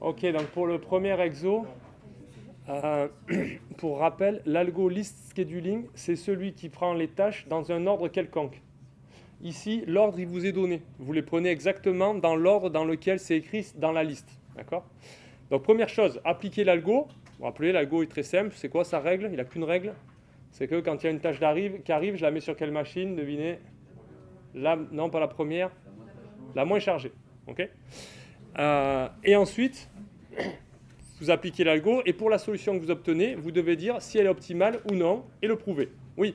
Ok, donc pour le premier exo, pour rappel, l'algo list scheduling, c'est celui qui prend les tâches dans un ordre quelconque. Ici, l'ordre, il vous est donné. Vous les prenez exactement dans l'ordre dans lequel c'est écrit dans la liste. D'accord ? Donc, première chose, appliquer l'algo. Vous vous rappelez, l'algo est très simple. C'est quoi sa règle ? Il n'a qu'une règle. C'est que quand il y a une tâche qui arrive, je la mets sur quelle machine ? Devinez. Non, pas la première. La moins chargée. Ok ? Et ensuite, vous appliquez l'algo. Et pour la solution que vous obtenez, vous devez dire si elle est optimale ou non et le prouver. Oui.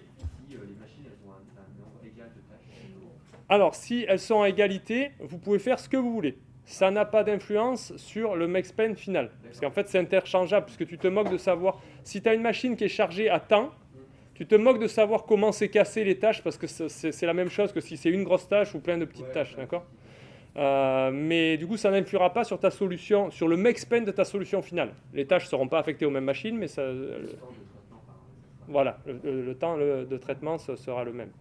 Alors, si elles sont à égalité, vous pouvez faire ce que vous voulez. Ça n'a pas d'influence sur le max-span final. Parce qu'en fait, c'est interchangeable, puisque tu te moques de savoir... Si tu as une machine qui est chargée à temps, tu te moques de savoir comment c'est cassé les tâches, parce que c'est la même chose que si c'est une grosse tâche ou plein de petites tâches, d'accord ? Mais du coup, ça n'influera pas sur ta solution, sur le max-span de ta solution finale. Les tâches ne seront pas affectées aux mêmes machines, mais ça... Voilà, le temps de traitement sera le même.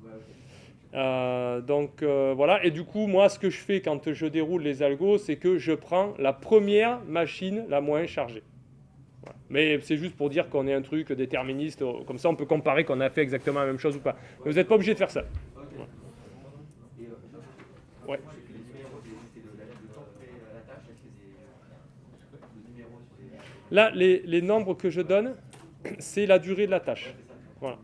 Voilà, et du coup moi ce que je fais quand je déroule les algos, c'est que je prends la première machine la moins chargée. Voilà. Mais c'est juste pour dire qu'on est un truc déterministe, comme ça on peut comparer qu'on a fait exactement la même chose ou pas. Mais vous n'êtes pas obligé de faire ça. Ouais. Là les nombres que je donne, c'est la durée de la tâche. Voilà.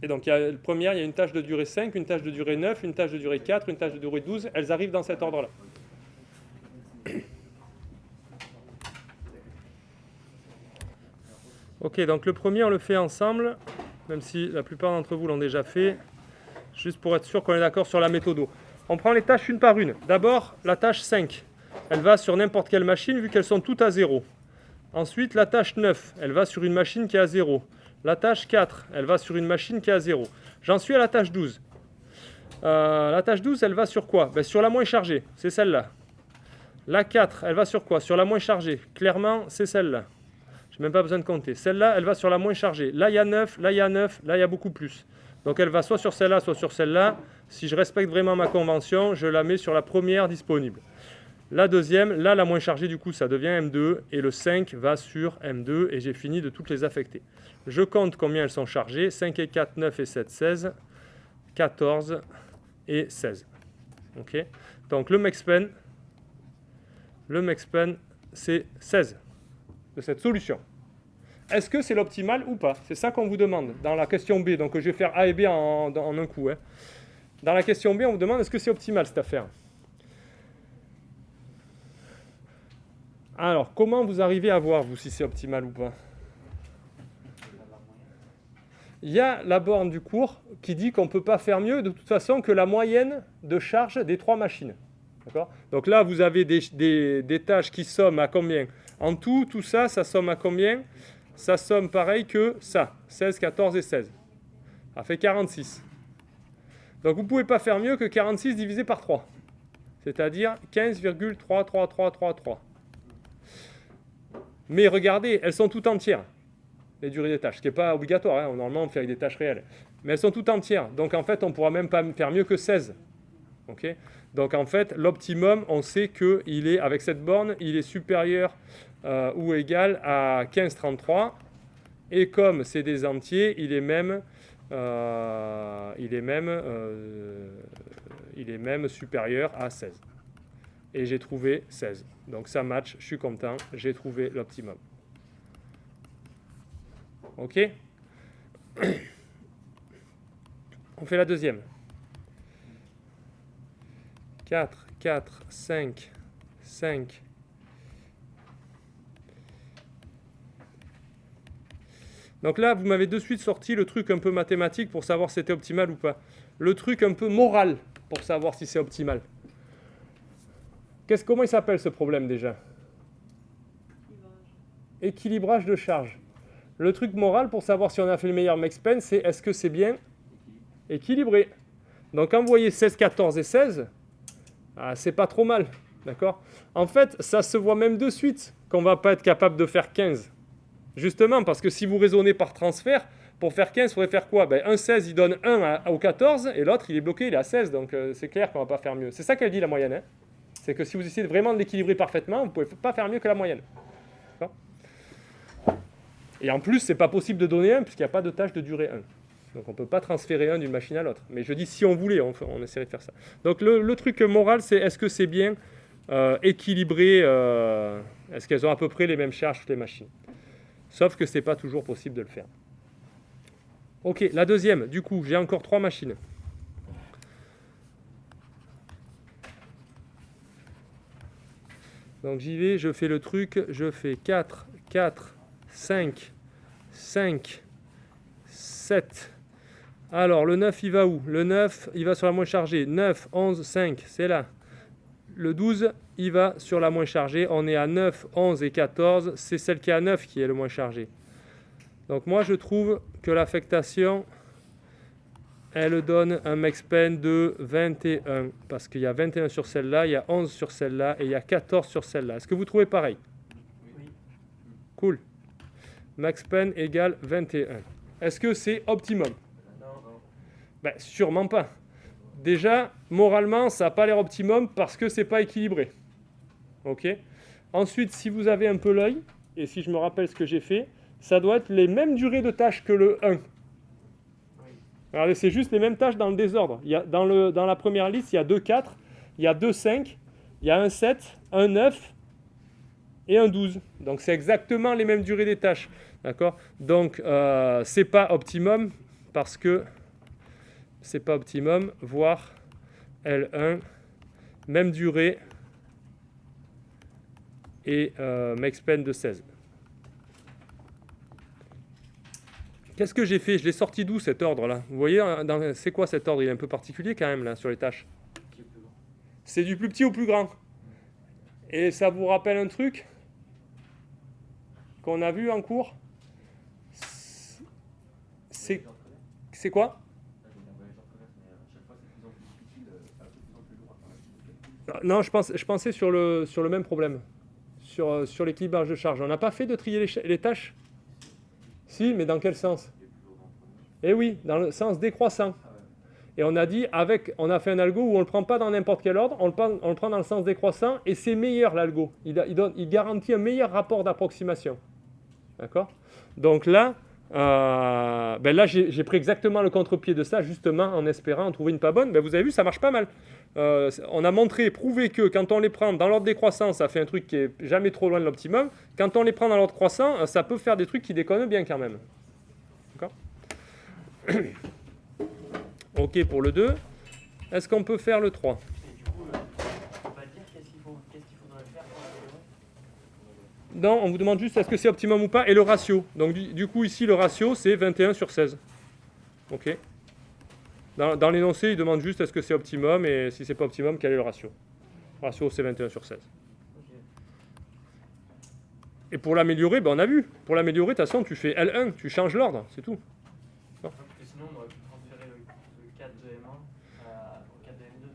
Et donc, la première, il y a une tâche de durée 5, une tâche de durée 9, une tâche de durée 4, une tâche de durée 12. Elles arrivent dans cet ordre-là. Ok, donc le premier, on le fait ensemble, même si la plupart d'entre vous l'ont déjà fait, juste pour être sûr qu'on est d'accord sur la méthode. On prend les tâches une par une. D'abord, la tâche 5. Elle va sur n'importe quelle machine, vu qu'elles sont toutes à 0. Ensuite, la tâche 9. Elle va sur une machine qui est à 0. La tâche 4, elle va sur une machine qui est à 0. J'en suis à la tâche 12. La tâche 12, elle va sur quoi ? Sur la moins chargée, c'est celle-là. La 4, elle va sur quoi ? Sur la moins chargée. Clairement, c'est celle-là. Je n'ai même pas besoin de compter. Celle-là, elle va sur la moins chargée. Là, il y a 9, là, il y a 9, là, il y a beaucoup plus. Donc, elle va soit sur celle-là, soit sur celle-là. Si je respecte vraiment ma convention, je la mets sur la première disponible. La deuxième, là, la moins chargée, du coup, ça devient M2. Et le 5 va sur M2 et j'ai fini de toutes les affecter. Je compte combien elles sont chargées. 5 et 4, 9 et 7, 16. 14 et 16. Ok. Donc le max-span, c'est 16 de cette solution. Est-ce que c'est l'optimal ou pas ? C'est ça qu'on vous demande dans la question B. Donc je vais faire A et B en un coup. Hein. Dans la question B, on vous demande est-ce que c'est optimal cette affaire ? Alors, comment vous arrivez à voir, vous, si c'est optimal ou pas ? Il y a la borne du cours qui dit qu'on ne peut pas faire mieux de toute façon que la moyenne de charge des 3 machines. D'accord ? Donc là, vous avez des tâches qui somment à combien ? En tout ça, ça somme à combien ? Ça somme pareil que ça, 16, 14 et 16. Ça fait 46. Donc vous ne pouvez pas faire mieux que 46 divisé par 3. C'est-à-dire 15,33333. Mais regardez, elles sont toutes entières, les durées des tâches, ce qui n'est pas obligatoire, hein. Normalement on fait avec des tâches réelles. Mais elles sont toutes entières, donc en fait on ne pourra même pas faire mieux que 16. Okay ? Donc en fait l'optimum, on sait qu'il est, avec cette borne, il est supérieur ou égal à 15,33. Et comme c'est des entiers, il est même supérieur à 16. Et j'ai trouvé 16. Donc ça match, je suis content, j'ai trouvé l'optimum. Ok ? On fait la deuxième. 4, 4, 5, 5. Donc là, vous m'avez de suite sorti le truc un peu mathématique pour savoir si c'était optimal ou pas. Le truc un peu moral pour savoir si c'est optimal. Comment il s'appelle ce problème déjà ? Équilibrage de charge. Le truc moral pour savoir si on a fait le meilleur max-span, c'est est-ce que c'est bien équilibré. Donc quand vous voyez 16, 14 et 16, c'est pas trop mal. D'accord ? En fait, ça se voit même de suite qu'on ne va pas être capable de faire 15. Justement, parce que si vous raisonnez par transfert, pour faire 15, il faudrait faire quoi ? Un 16, il donne 1 au 14, et l'autre, il est bloqué, il est à 16. Donc c'est clair qu'on ne va pas faire mieux. C'est ça qu'elle dit, la moyenne. Hein ? C'est que si vous essayez vraiment de l'équilibrer parfaitement, vous ne pouvez pas faire mieux que la moyenne. D'accord ? Et en plus, ce n'est pas possible de donner 1 puisqu'il n'y a pas de tâche de durée 1. Donc on ne peut pas transférer 1 d'une machine à l'autre. Mais je dis si on voulait, on essaierait de faire ça. Donc le truc moral, c'est est-ce que c'est bien équilibré, est-ce qu'elles ont à peu près les mêmes charges toutes les machines. Sauf que ce n'est pas toujours possible de le faire. Ok, la deuxième, du coup, j'ai encore 3 machines. Donc j'y vais, je fais le truc, je fais 4, 4, 5, 5, 7. Alors le 9 il va où? Le 9 il va sur la moins chargée. 9, 11, 5, c'est là. Le 12 il va sur la moins chargée. On est à 9, 11 et 14. C'est celle qui est à 9 qui est le moins chargé. Donc moi je trouve que l'affectation, elle donne un max-pen de 21. Parce qu'il y a 21 sur celle-là, il y a 11 sur celle-là et il y a 14 sur celle-là. Est-ce que vous trouvez pareil? Oui. Cool. Max-pen égale 21. Est-ce que c'est optimum? Non. Ben, sûrement pas. Déjà, moralement, ça n'a pas l'air optimum parce que c'est pas équilibré. Ok. Ensuite, si vous avez un peu l'œil, et si je me rappelle ce que j'ai fait, ça doit être les mêmes durées de tâches que le 1. Regardez, c'est juste les mêmes tâches dans le désordre. Il y a, dans la première liste, il y a 2 4, il y a 2 5, il y a un 7, un 9 et un 12. Donc c'est exactement les mêmes durées des tâches. D'accord ? Donc c'est pas optimum parce que c'est pas optimum, voire L1, même durée et max-pen de 16. Qu'est-ce que j'ai fait? Je l'ai sorti d'où cet ordre-là? Vous voyez, c'est quoi cet ordre? Il est un peu particulier quand même là sur les tâches. C'est du plus petit au plus grand. Et ça vous rappelle un truc qu'on a vu en cours? C'est quoi? Non, je pensais sur le même problème. Sur l'équilibrage de charge. On n'a pas fait de trier les tâches? Si, mais dans quel sens? Eh oui, dans le sens décroissant. Et on a dit, on a fait un algo où on ne le prend pas dans n'importe quel ordre, on le prend dans le sens décroissant, et c'est meilleur l'algo. Il garantit un meilleur rapport d'approximation. D'accord? Donc là, j'ai pris exactement le contre-pied de ça, justement, en espérant en trouver une pas bonne. Ben, vous avez vu, ça marche pas mal. On a prouvé que quand on les prend dans l'ordre décroissant, ça fait un truc qui est jamais trop loin de l'optimum. Quand on les prend dans l'ordre croissant, ça peut faire des trucs qui déconnent bien quand même. D'accord? Ok pour le 2. Est-ce qu'on peut faire le 3? Et du coup, on va dire qu'est-ce qu'il faudrait faire pour la Non, on vous demande juste est-ce que c'est optimum ou pas et le ratio. Donc du coup ici le ratio c'est 21 sur 16. Ok. Dans l'énoncé, il demande juste est-ce que c'est optimum et si c'est pas optimum, quel est le ratio. Le ratio c'est 21 sur 16. Okay. Et pour l'améliorer, on a vu. Pour l'améliorer, de toute façon, tu fais L1, tu changes l'ordre, c'est tout. Parce que sinon, on aurait pu transférer le 4 de M1 au 4 de M2.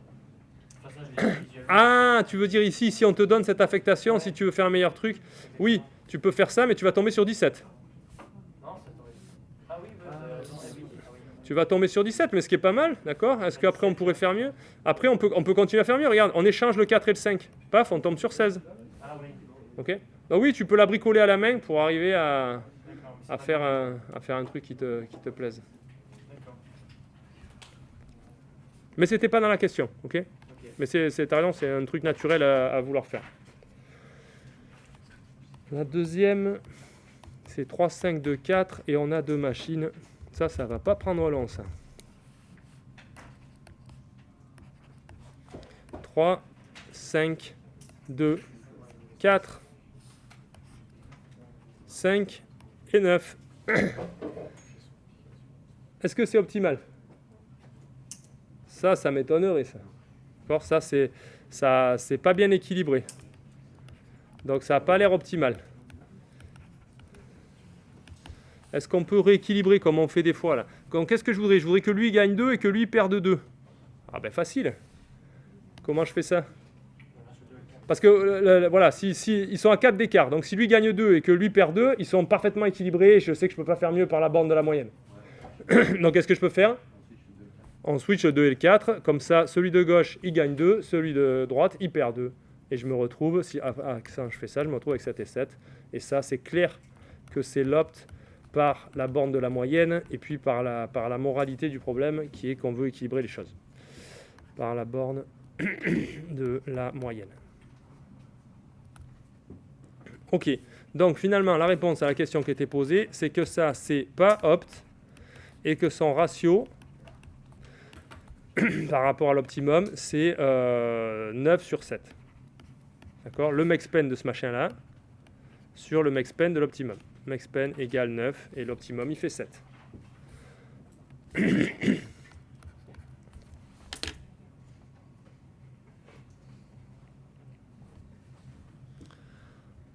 Enfin, ça, je l'ai dit visuellement. Ah, tu veux dire ici, si on te donne cette affectation, si tu veux faire un meilleur truc, oui, tu peux faire ça, mais tu vas tomber sur 17. Non, ça t'aurait dit. Ah oui, oui. Tu vas tomber sur 17, mais ce qui est pas mal, d'accord? Est-ce qu'après on pourrait faire mieux? Après, on peut continuer à faire mieux. Regarde, on échange le 4 et le 5. Paf, on tombe sur 16. Ah oui. Ok? Donc oui, tu peux la bricoler à la main pour arriver à faire un truc qui te plaise. D'accord. Mais c'était pas dans la question, ok? Mais t'as raison, c'est un truc naturel à vouloir faire. La deuxième, c'est 3, 5, 2, 4 et on a 2 machines. Ça va pas prendre long, ça. 3, 5, 2, 4, 5 et 9. Est-ce que c'est optimal? Ça m'étonnerait, ça. D'accord, ça, c'est pas bien équilibré. Donc, ça n'a pas l'air optimal. Est-ce qu'on peut rééquilibrer comme on fait des fois là? Donc, qu'est-ce que je voudrais? Je voudrais que lui gagne 2 et que lui perde 2. Ah ben facile. Comment je fais ça? Parce que voilà, si ils sont à 4 d'écart, donc si lui gagne 2 et que lui perd 2, ils sont parfaitement équilibrés. Je sais que je ne peux pas faire mieux par la bande de la moyenne. Donc qu'est-ce que je peux faire? On switch le 2 et le 4, comme ça, celui de gauche, il gagne 2, celui de droite, il perd 2. Et je me retrouve, si je fais ça, je me retrouve avec 7 et 7. Et ça, c'est clair que c'est l'opt par la borne de la moyenne et puis par la moralité du problème qui est qu'on veut équilibrer les choses. Par la borne de la moyenne. Ok, donc finalement, la réponse à la question qui était posée, c'est que ça, c'est pas opt et que son ratio par rapport à l'optimum, c'est 9 sur 7. D'accord? Le max-pen de ce machin-là sur le max-pen de l'optimum. Max-pen égale 9 et l'optimum, il fait 7.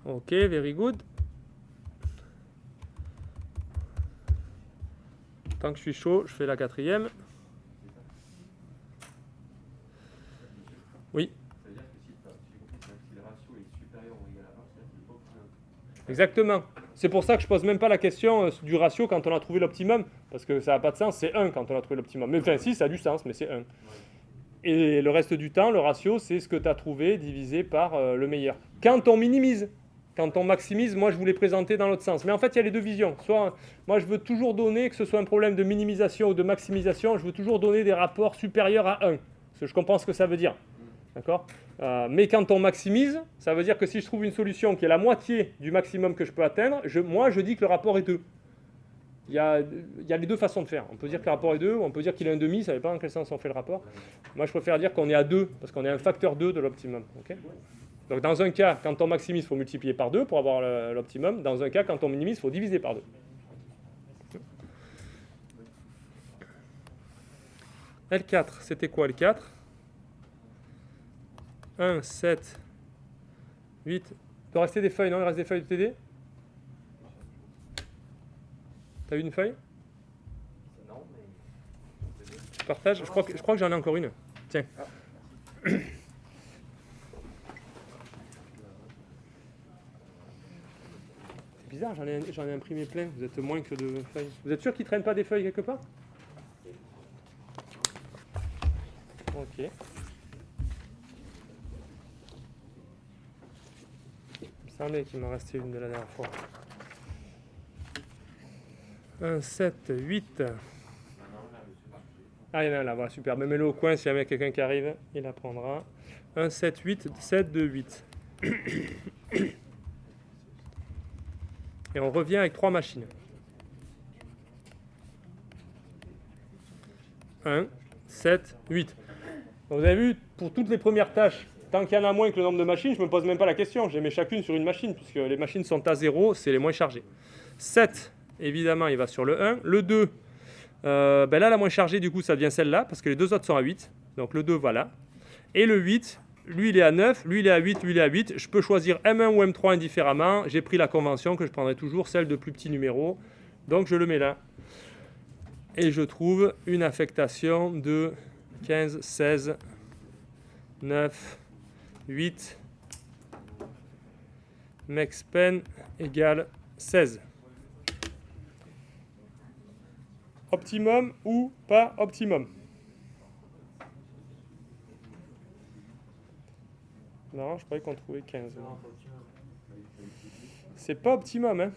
Ok, very good. Tant que je suis chaud, je fais la quatrième. Oui. Ça veut dire que si le ratio est supérieur ou égal à 1, c'est-à-dire qu'il faut que... Exactement. C'est pour ça que je pose même pas la question du ratio quand on a trouvé l'optimum, parce que ça n'a pas de sens, c'est 1 quand on a trouvé l'optimum. Mais enfin, si, ça a du sens, mais c'est 1. Ouais. Et le reste du temps, le ratio, c'est ce que tu as trouvé divisé par le meilleur. Quand on minimise, quand on maximise, moi je vous l'ai présenté dans l'autre sens. Mais en fait, il y a les deux visions. Soit, moi je veux toujours donner, que ce soit un problème de minimisation ou de maximisation, je veux toujours donner des rapports supérieurs à 1. Parce que je comprends ce que ça veut dire. D'accord ? Mais quand on maximise, ça veut dire que si je trouve une solution qui est la moitié du maximum que je peux atteindre, moi je dis que le rapport est 2. Il y a les deux façons de faire. On peut dire que le rapport est 2, ou on peut dire qu'il est 1,5, ça ne dépend dans quel sens on fait le rapport. Moi je préfère dire qu'on est à 2, parce qu'on est un facteur 2 de l'optimum. Okay ? Donc dans un cas, quand on maximise, il faut multiplier par 2 pour avoir l'optimum. Dans un cas, quand on minimise, il faut diviser par 2. L4, c'était quoi L4 1, 7, 8. Il doit rester des feuilles, non? Il reste des feuilles de TD? T'as eu une feuille? Non, mais... Je partage. Je crois que j'en ai encore une. Tiens. C'est bizarre, j'en ai imprimé plein. Vous êtes moins que de feuilles. Vous êtes sûr qu'il ne traîne pas des feuilles quelque part? Ok. Il me semblait qu'il m'en restait une de la dernière fois. 1, 7, 8. Ah, il y en a là, voilà, super. Mais mets-le au coin, si jamais il y a quelqu'un qui arrive, il la prendra. 1, 7, 8, 7, 2, 8. Et on revient avec 3 machines. 1, 7, 8. Donc, vous avez vu, pour toutes les premières tâches, tant qu'il y en a moins que le nombre de machines, je ne me pose même pas la question. Je les mets chacune sur une machine, puisque les machines sont à 0, c'est les moins chargées. 7, évidemment, il va sur le 1. Le 2, là, la moins chargée, du coup, ça devient celle-là, parce que les deux autres sont à 8. Donc le 2, voilà. Et le 8, lui, il est à 9, lui, il est à 8, lui, il est à 8. Je peux choisir M1 ou M3 indifféremment. J'ai pris la convention que je prendrai toujours celle de plus petit numéro. Donc je le mets là. Et je trouve une affectation de 15, 16, 9, 8, max-pen égale 16. Optimum ou pas optimum? Non, je croyais qu'on trouvait 15. C'est pas optimum, hein?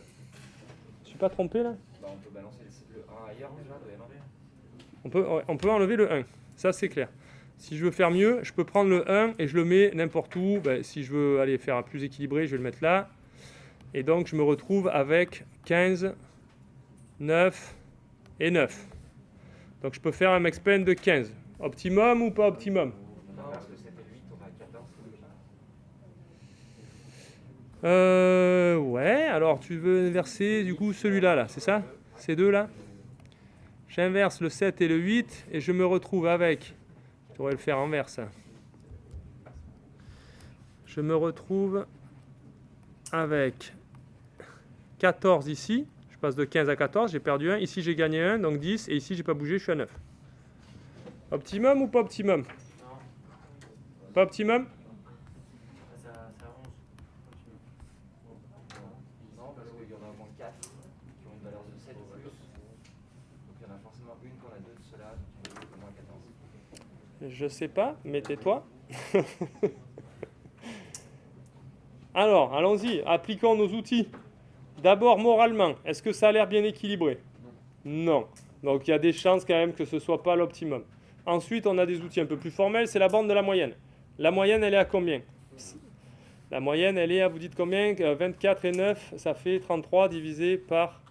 Je suis pas trompé là? Bah, on peut balancer le 1 ailleurs, déjà, doit y en avoir. On peut enlever le 1, ça c'est clair. Si je veux faire mieux, je peux prendre le 1 et je le mets n'importe où. Ben, si je veux aller faire un plus équilibré, je vais le mettre là. Et donc je me retrouve avec 15, 9 et 9. Donc je peux faire un max-pen de 15. Optimum ou pas optimum? Non, parce que 7 et 8, on a 14. Ouais, alors tu veux inverser du coup celui-là, là, c'est ça? Ces deux-là? J'inverse le 7 et le 8 et je me retrouve avec... Je pourrais le faire en ça. Je me retrouve avec 14 ici. Je passe de 15 à 14, j'ai perdu 1. Ici j'ai gagné 1, donc 10. Et ici j'ai pas bougé, je suis à 9. Optimum ou pas optimum? Non. Pas optimum? C'est à 11. Non, parce qu'il y en a au moins 4 qui ont une valeur de 7 ou plus. Donc il y en a forcément une qu'on a deux de cela, donc il y en a au moins 14. Je sais pas, mais tais-toi. Alors, allons-y, appliquons nos outils. D'abord, moralement, est-ce que ça a l'air bien équilibré? Non. Donc, il y a des chances quand même que ce ne soit pas l'optimum. Ensuite, on a des outils un peu plus formels, c'est la bande de la moyenne. La moyenne, elle est à combien? La moyenne, elle est à, vous dites combien? 24 et 9, ça fait 33 divisé par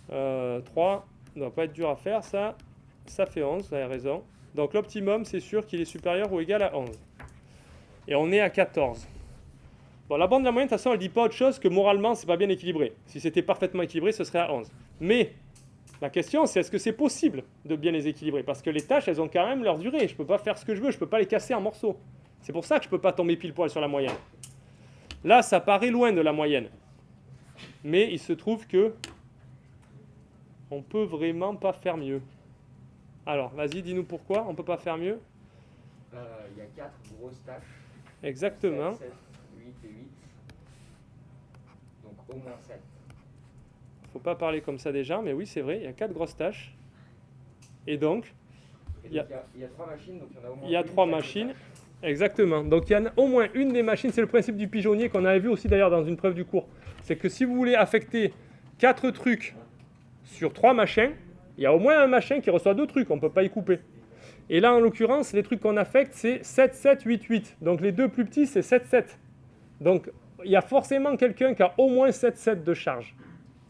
3. Ça ne doit pas être dur à faire, ça. Ça fait 11, vous avez raison. Donc, l'optimum, c'est sûr qu'il est supérieur ou égal à 11. Et on est à 14. Bon, la bande de la moyenne, de toute façon, elle ne dit pas autre chose que moralement, c'est pas bien équilibré. Si c'était parfaitement équilibré, ce serait à 11. Mais la question, c'est est-ce que c'est possible de bien les équilibrer? Parce que les tâches, elles ont quand même leur durée. Je ne peux pas faire ce que je veux, je ne peux pas les casser en morceaux. C'est pour ça que je ne peux pas tomber pile poil sur la moyenne. Là, ça paraît loin de la moyenne. Mais il se trouve que on ne peut vraiment pas faire mieux. Alors, vas-y, dis-nous pourquoi on ne peut pas faire mieux. Il y a 4 grosses tâches. Exactement. 7, 8 et 8. Donc au moins 7. Faut pas parler comme ça déjà, mais oui, c'est vrai, il y a 4 grosses tâches. Et donc, Il y a 3 machines, donc il y en a au moins il y a une 3 chaque machines. tâche. Exactement. Donc, il y en a au moins une des machines. C'est le principe du pigeonnier qu'on avait vu aussi d'ailleurs dans une preuve du cours. C'est que si vous voulez affecter 4 trucs sur 3 machins, il y a au moins un machin qui reçoit 2 trucs. On ne peut pas y couper. Et là, en l'occurrence, les trucs qu'on affecte, c'est 7, 7, 8, 8. Donc, les deux plus petits, c'est 7, 7. Donc, il y a forcément quelqu'un qui a au moins 7, 7 de charge.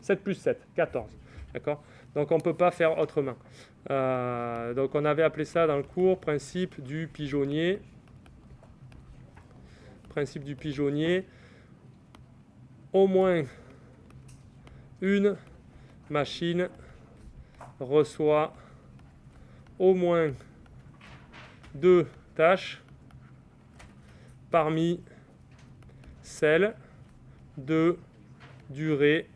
7 plus 7, 14. D'accord? Donc, on ne peut pas faire autrement. Donc, on avait appelé ça dans le cours principe du pigeonnier. Principe du pigeonnier. Au moins une machine reçoit au moins 2 tâches parmi celles de durée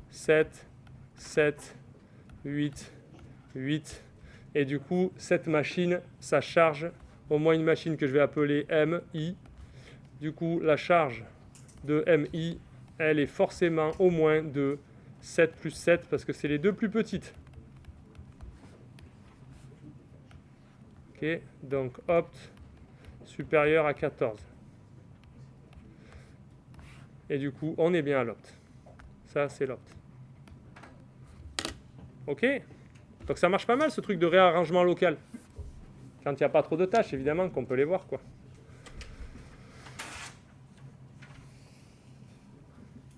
7, 7, 8, 8. Et du coup, cette machine, ça charge au moins une machine que je vais appeler MI. Du coup, la charge de MI, elle est forcément au moins de 7 plus 7 parce que c'est les deux plus petites. Ok, donc opt supérieur à 14. Et du coup, on est bien à l'opt. Ça, c'est l'opt. Ok? Donc ça marche pas mal ce truc de réarrangement local. Quand il n'y a pas trop de tâches, évidemment qu'on peut les voir, quoi.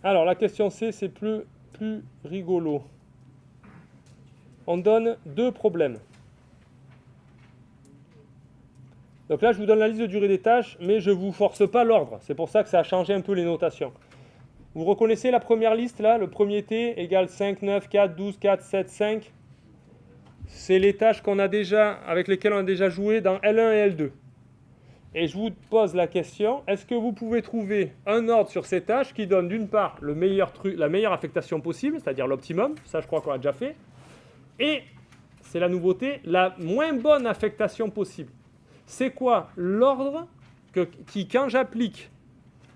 Alors la question C, c'est plus rigolo. On donne 2 problèmes. Donc là, je vous donne la liste de durée des tâches, mais je ne vous force pas l'ordre. C'est pour ça que ça a changé un peu les notations. Vous reconnaissez la première liste là, le premier T égale 5, 9, 4, 12, 4, 7, 5. C'est les tâches qu'on a déjà, avec lesquelles on a déjà joué dans L1 et L2. Et je vous pose la question, est-ce que vous pouvez trouver un ordre sur ces tâches qui donne d'une part le meilleur truc, la meilleure affectation possible, c'est-à-dire l'optimum, ça je crois qu'on a déjà fait, et, c'est la nouveauté, la moins bonne affectation possible. C'est quoi l'ordre qui, quand j'applique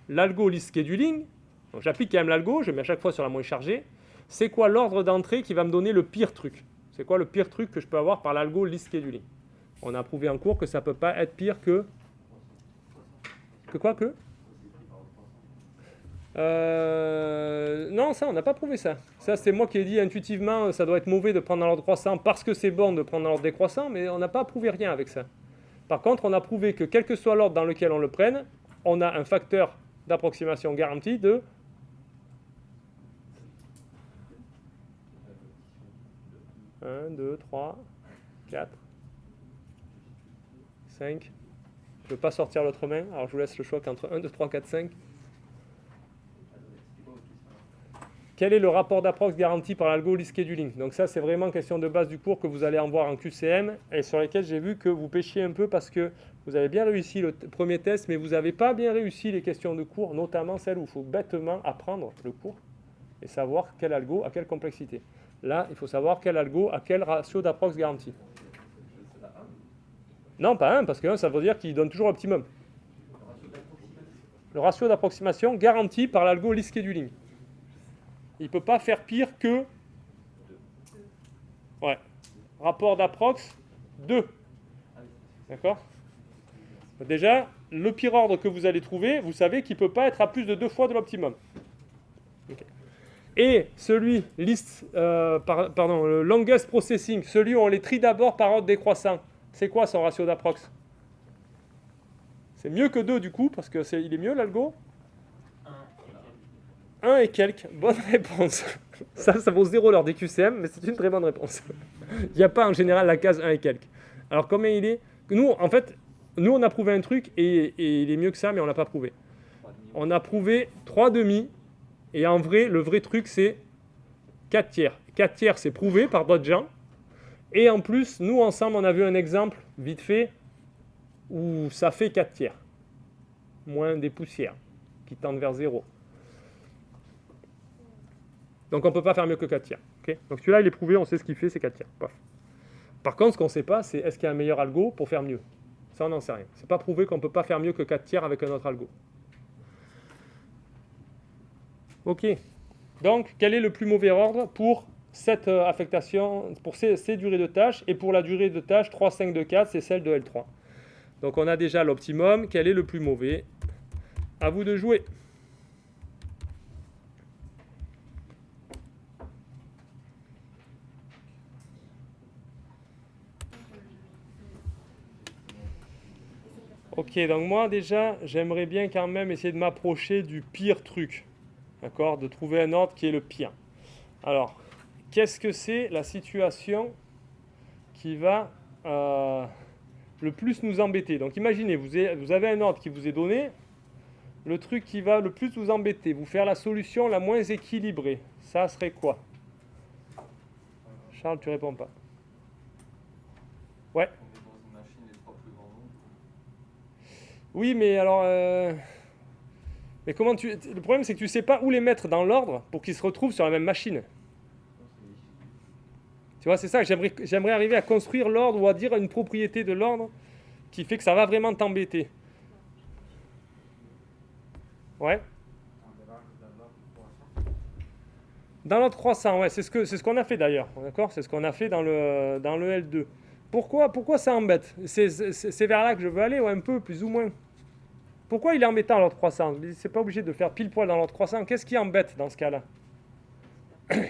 l'algo list scheduling, donc j'applique quand même l'algo, je mets à chaque fois sur la moins chargée, c'est quoi l'ordre d'entrée qui va me donner le pire truc? C'est quoi le pire truc que je peux avoir par l'algo list scheduling? On a prouvé en cours que ça ne peut pas être pire que... Que quoi que Non, ça, on n'a pas prouvé ça. Ça, c'est moi qui ai dit intuitivement, ça doit être mauvais de prendre dans l'ordre croissant parce que c'est bon de prendre dans l'ordre décroissant, mais on n'a pas prouvé rien avec ça. Par contre, on a prouvé que quel que soit l'ordre dans lequel on le prenne, on a un facteur d'approximation garanti de 1, 2, 3, 4, 5. Je ne veux pas sortir l'autre main, alors je vous laisse le choix entre 1, 2, 3, 4, 5. Quel est le rapport d'approx garanti par l'algo list scheduling? Donc ça, c'est vraiment question de base du cours que vous allez en voir en QCM et sur lesquels j'ai vu que vous pêchiez un peu parce que vous avez bien réussi le premier test, mais vous n'avez pas bien réussi les questions de cours, notamment celles où il faut bêtement apprendre le cours et savoir quel algo à quelle complexité. Là, il faut savoir quel algo à quel ratio d'approx garanti. Non, pas 1, parce que 1, ça veut dire qu'il donne toujours l'optimum. Le ratio d'approximation garanti par l'algo list scheduling. Il ne peut pas faire pire que... Ouais. Rapport d'approx 2. D'accord? Déjà, le pire ordre que vous allez trouver, vous savez qu'il ne peut pas être à plus de 2 fois de l'optimum. Ok. Et celui, le longest processing, celui où on les trie d'abord par ordre décroissant, c'est quoi son ratio d'approx? C'est mieux que 2 du coup, parce que il est mieux l'algo. 1 et quelques. Bonne réponse. Ça vaut 0 lors des QCM, mais c'est une très bonne réponse. Il n'y a pas en général la case 1 et quelques. Alors combien il est? Nous, en fait, on a prouvé un truc et il est mieux que ça, mais on ne l'a pas prouvé. On a prouvé 3 demi, et en vrai, le vrai truc, c'est 4 tiers. 4 tiers, c'est prouvé par d'autres gens. Et en plus, nous, ensemble, on a vu un exemple, vite fait, où ça fait 4 tiers. Moins des poussières, qui tendent vers 0. Donc on ne peut pas faire mieux que 4 tiers. Okay, donc celui-là, il est prouvé, on sait ce qu'il fait, c'est 4 tiers. Paf. Par contre, ce qu'on ne sait pas, c'est est-ce qu'il y a un meilleur algo pour faire mieux. Ça, on n'en sait rien. Ce n'est pas prouvé qu'on ne peut pas faire mieux que 4 tiers avec un autre algo. Ok. Donc, quel est le plus mauvais ordre pour cette affectation, pour ces durées de tâches, et pour la durée de tâche 3, 5, 2, 4, c'est celle de L3. Donc on a déjà l'optimum. Quel est le plus mauvais? À vous de jouer. Ok, donc moi déjà, j'aimerais bien quand même essayer de m'approcher du pire truc. D'accord? De trouver un ordre qui est le pire. Alors, qu'est-ce que c'est la situation qui va le plus nous embêter? Donc imaginez, vous avez un ordre qui vous est donné, le truc qui va le plus vous embêter, vous faire la solution la moins équilibrée, ça serait quoi? Charles, tu réponds pas. Ouais. On met dans une machine les 3 plus grands nombres. Oui, mais alors... Mais comment le problème, c'est que tu ne sais pas où les mettre dans l'ordre pour qu'ils se retrouvent sur la même machine. Tu vois, c'est ça que j'aimerais arriver à construire l'ordre ou à dire une propriété de l'ordre qui fait que ça va vraiment t'embêter. Ouais. Dans l'ordre croissant, ouais, c'est ce qu'on a fait d'ailleurs, d'accord? C'est ce qu'on a fait dans le L2. Pourquoi ça embête? C'est vers là que je veux aller, ou un peu, plus ou moins. Pourquoi il est embêtant l'ordre croissant? C'est pas obligé de faire pile poil dans l'ordre croissant. Qu'est-ce qui embête dans ce cas-là? Parce que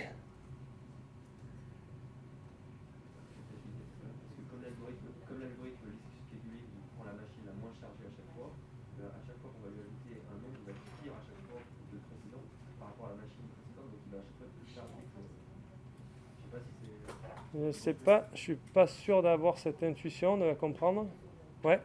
comme l'algorithme schedulé prend la machine la moins chargée à chaque fois qu'on va lui ajouter un nombre, il va être pire à chaque fois que le précédent par rapport à la machine précédente, donc il va à chaque fois être plus chargé. Je sais pas si c'est... Je suis pas sûr d'avoir cette intuition, de la comprendre. Ouais.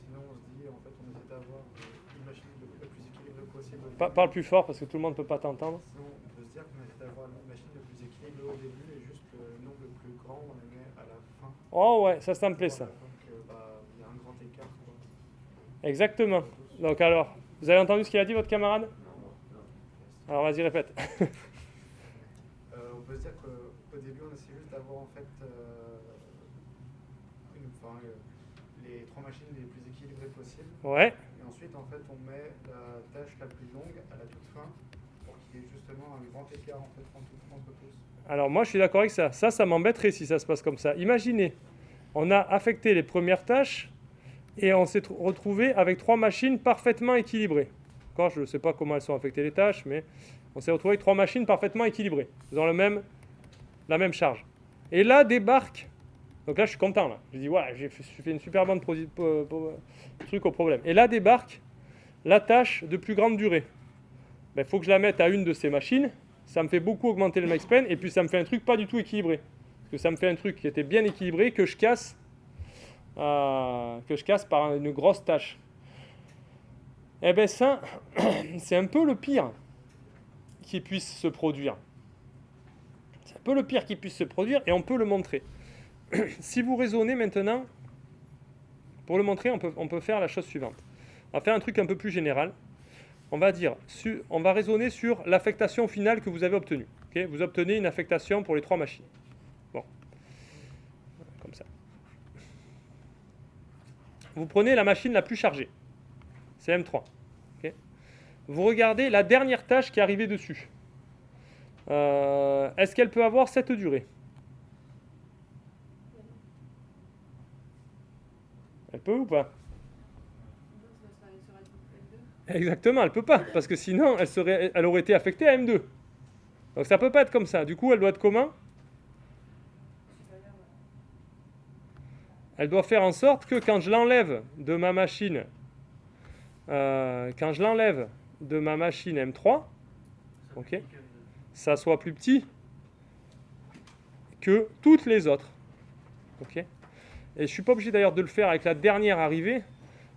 Sinon, on se dit, en fait, on essaie d'avoir une machine la plus équilibrée possible. Parle plus fort parce que tout le monde ne peut pas t'entendre. Sinon, on peut se dire qu'on essaie d'avoir une machine la plus équilibrée au début et juste le nombre le plus grand, on le met à la fin. Oh ouais, ça me plaît ça. Donc, il y a un grand écart. Quoi. Exactement. Donc alors, vous avez entendu ce qu'il a dit, votre camarade? Alors vas-y, répète. On peut se dire qu'au début, on essaie juste d'avoir en fait les 3 machines les plus équilibrées possibles. Ouais. Et ensuite, en fait, on met la tâche la plus longue à la toute fin pour qu'il y ait justement un grand écart en fait, entre tous. Alors moi, je suis d'accord avec ça. Ça m'embêterait si ça se passe comme ça. Imaginez, on a affecté les premières tâches et on s'est retrouvé avec 3 machines parfaitement équilibrées. Encore, je ne sais pas comment elles sont affectées les tâches, mais on s'est retrouvé avec 3 machines parfaitement équilibrées. Ils ont la même charge. Et là débarque... Donc là, je suis content. Là. Je dis, voilà, j'ai fait une super bonne truc au problème. Et là débarque la tâche de plus grande durée. Il faut que je la mette à une de ces machines. Ça me fait beaucoup augmenter le max span. Et puis, ça me fait un truc pas du tout équilibré. Parce que ça me fait un truc qui était bien équilibré que je casse par une grosse tâche. Eh bien, ça, c'est un peu le pire qui puisse se produire. C'est un peu le pire qui puisse se produire et on peut le montrer. Si vous raisonnez maintenant, pour le montrer, on peut faire la chose suivante. On va faire un truc un peu plus général. On va raisonner sur l'affectation finale que vous avez obtenue. Okay, vous obtenez une affectation pour les 3 machines. Bon. Comme ça. Vous prenez la machine la plus chargée. C'est M3. Okay. Vous regardez la dernière tâche qui est arrivée dessus. Est-ce qu'elle peut avoir cette durée? Elle peut ou pas? Exactement, elle peut pas, parce que sinon elle aurait été affectée à M2. Donc ça peut pas être comme ça. Du coup, elle doit être comment? Elle doit faire en sorte que quand je l'enlève de ma machine, M3, ok, ça soit plus petit que toutes les autres. Ok. Et je ne suis pas obligé d'ailleurs de le faire avec la dernière arrivée.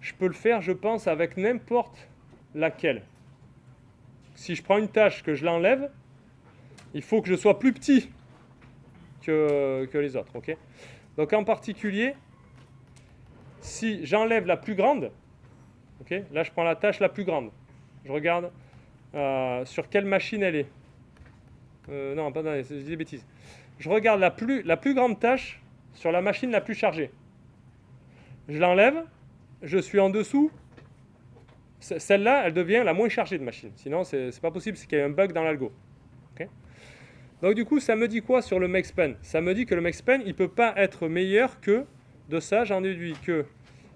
Je peux le faire, je pense, avec n'importe laquelle. Si je prends une tâche, que je l'enlève, il faut que je sois plus petit que les autres. Ok. Donc en particulier, si j'enlève la plus grande, ok, là je prends la tâche la plus grande. Je regarde sur quelle machine elle est. Non, pas je dis des bêtises. Je regarde la plus grande tâche sur la machine la plus chargée. Je l'enlève, je suis en dessous. Celle-là, elle devient la moins chargée de machine. Sinon, c'est pas possible, c'est qu'il y a un bug dans l'algo. Okay. Donc du coup, ça me dit quoi sur le makespan? Ça me dit que le makespan, il ne peut pas être meilleur que, de ça, j'en déduis que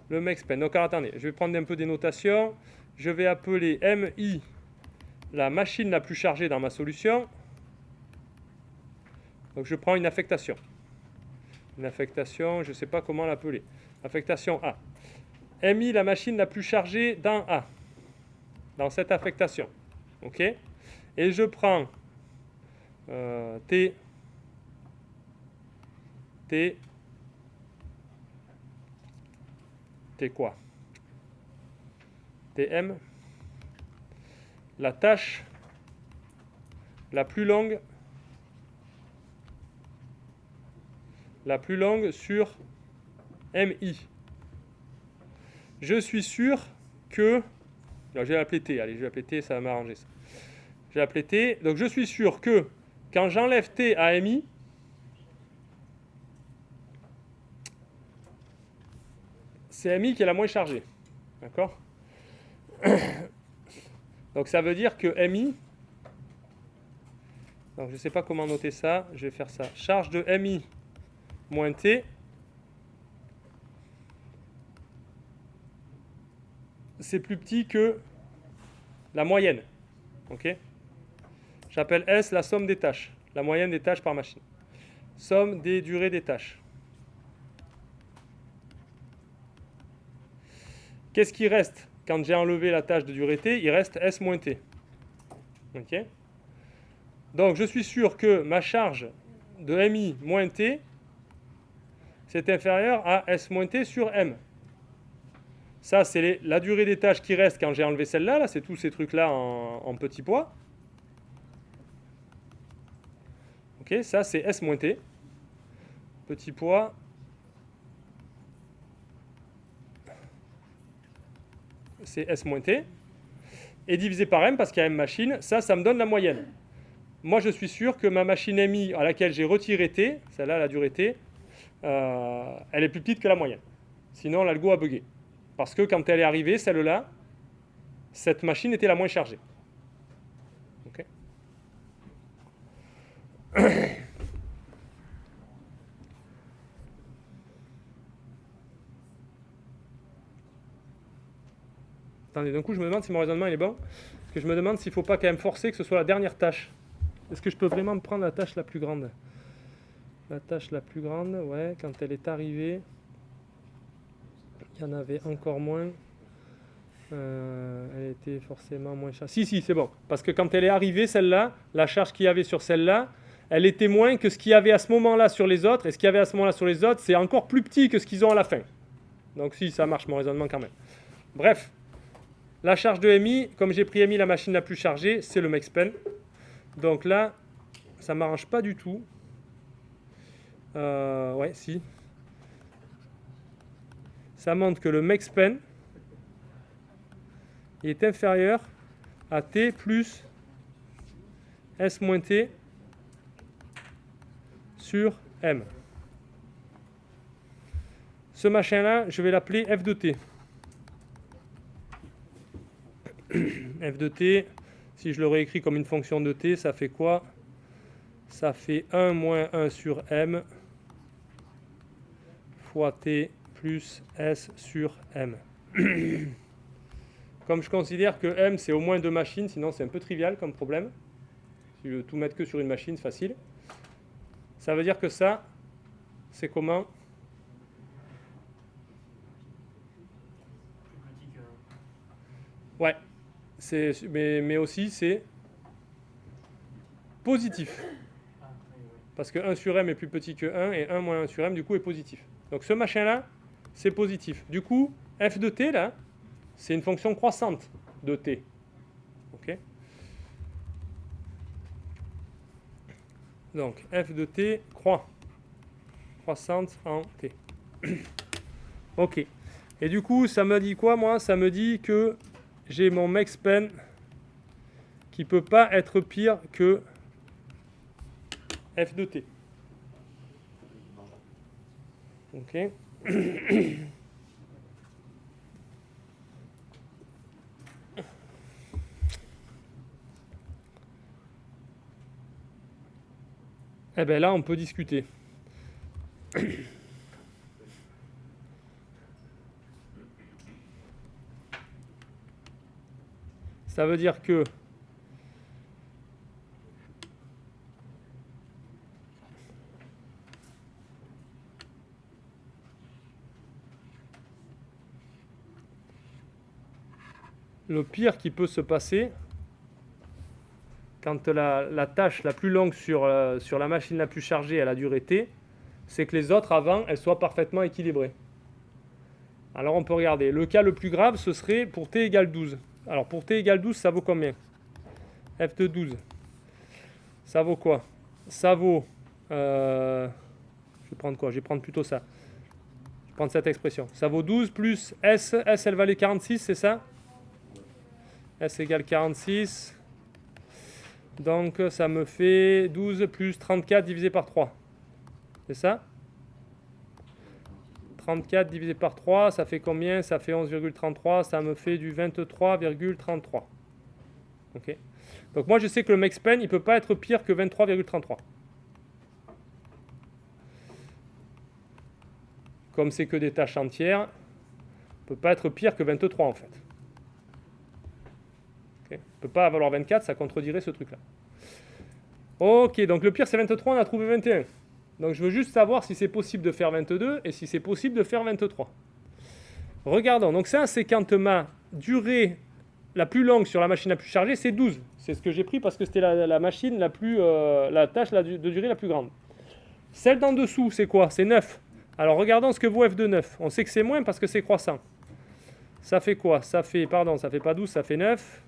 le makespan. Donc alors, attendez, je vais prendre un peu des notations. Je vais appeler MI la machine la plus chargée dans ma solution. Donc je prends une affectation. Une affectation, je ne sais pas comment l'appeler. Affectation A. MI la machine la plus chargée dans A. Dans cette affectation. Ok. Et je prends T quoi? TM. La tâche la plus longue sur MI. Je suis sûr que... Alors, je vais l'appeler T. Allez, je vais l'appeler T, ça va m'arranger ça. Je vais l'appeler T. Donc je suis sûr que quand j'enlève T à MI, c'est MI qui est la moins chargée. D'accord? Donc ça veut dire que MI... Donc je ne sais pas comment noter ça. Je vais faire ça. Charge de MI moins T. C'est plus petit que la moyenne. Ok? J'appelle S la somme des tâches. La moyenne des tâches par machine. Somme des durées des tâches. Qu'est-ce qui reste quand j'ai enlevé la tâche de durée T? Il reste S moins T. Ok? Donc je suis sûr que ma charge de MI moins T, c'est inférieur à S moins T sur M. Ça, c'est la durée des tâches qui reste quand j'ai enlevé celle-là. Là, c'est tous ces trucs-là en petits poids. Ok, ça, c'est S moins T. Petit poids. C'est S moins T. Et divisé par M, parce qu'il y a M machine, ça me donne la moyenne. Moi, je suis sûr que ma machine MI à laquelle j'ai retiré T, celle-là, la durée T, elle est plus petite que la moyenne. Sinon, l'algo a bugué. Parce que quand elle est arrivée, celle-là, cette machine était la moins chargée. Ok. Attendez, d'un coup, je me demande si mon raisonnement il est bon. Parce que je me demande s'il ne faut pas quand même forcer que ce soit la dernière tâche. Est-ce que je peux vraiment me prendre la tâche la plus grande? La tâche la plus grande, ouais, quand elle est arrivée, il y en avait encore moins. Elle était forcément moins chargée. Si, c'est bon. Parce que quand elle est arrivée, celle-là, la charge qu'il y avait sur celle-là, elle était moins que ce qu'il y avait à ce moment-là sur les autres. Et ce qu'il y avait à ce moment-là sur les autres, c'est encore plus petit que ce qu'ils ont à la fin. Donc si, ça marche mon raisonnement quand même. Bref, la charge de MI, comme j'ai pris MI la machine la plus chargée, c'est le makespan. Donc là, ça ne m'arrange pas du tout. Ouais, si. Ça montre que le makespan est inférieur à T plus S moins T sur M. Ce machin-là, je vais l'appeler F de T. F de T, si je le réécris comme une fonction de T, ça fait quoi? Ça fait 1 moins 1 sur M fois T plus S sur M. Comme je considère que M c'est au moins 2 machines, sinon c'est un peu trivial comme problème. Si je veux tout mettre que sur une machine, c'est facile. Ça veut dire que ça, c'est comment? Plus petit que. Ouais, mais aussi c'est positif. Ah, oui, oui. Parce que 1 sur M est plus petit que 1 et 1 moins 1 sur M du coup est positif. Donc ce machin-là, c'est positif. Du coup, f de t là, c'est une fonction croissante de t. Ok? Donc f de t croissante en t. Ok. Et du coup, ça me dit quoi moi? Ça me dit que j'ai mon max_pen qui peut pas être pire que f de t. Ok. Eh bien là, on peut discuter. Ça veut dire que le pire qui peut se passer quand la tâche la plus longue sur la machine la plus chargée elle a duré t, c'est que les autres avant elles soient parfaitement équilibrées. Alors on peut regarder. Le cas le plus grave ce serait pour t égale 12. Alors pour t égale 12 ça vaut combien? F de 12. Ça vaut quoi? Ça vaut... je vais prendre quoi? Je vais prendre plutôt ça. Je vais prendre cette expression. Ça vaut 12 plus S. S elle valait 46, c'est ça? S égale 46. Donc ça me fait 12 plus 34 divisé par 3. C'est ça? 34 divisé par 3, ça fait combien? Ça fait 11,33. Ça me fait du 23,33. Ok. Donc moi je sais que le max_pen il ne peut pas être pire que 23,33. Comme c'est que des tâches entières, il ne peut pas être pire que 23 en fait. Okay. Il ne peut pas valoir 24, ça contredirait ce truc-là. Ok, donc le pire c'est 23, on a trouvé 21. Donc je veux juste savoir si c'est possible de faire 22 et si c'est possible de faire 23. Regardons, donc ça c'est quand ma durée la plus longue sur la machine la plus chargée, c'est 12. C'est ce que j'ai pris parce que c'était la machine la plus, la tâche de durée la plus grande. Celle d'en dessous, c'est quoi? C'est 9. Alors regardons ce que vaut f de 9. On sait que c'est moins parce que c'est croissant. Ça fait quoi? Ça fait, pardon, ça fait pas 12, ça fait 9.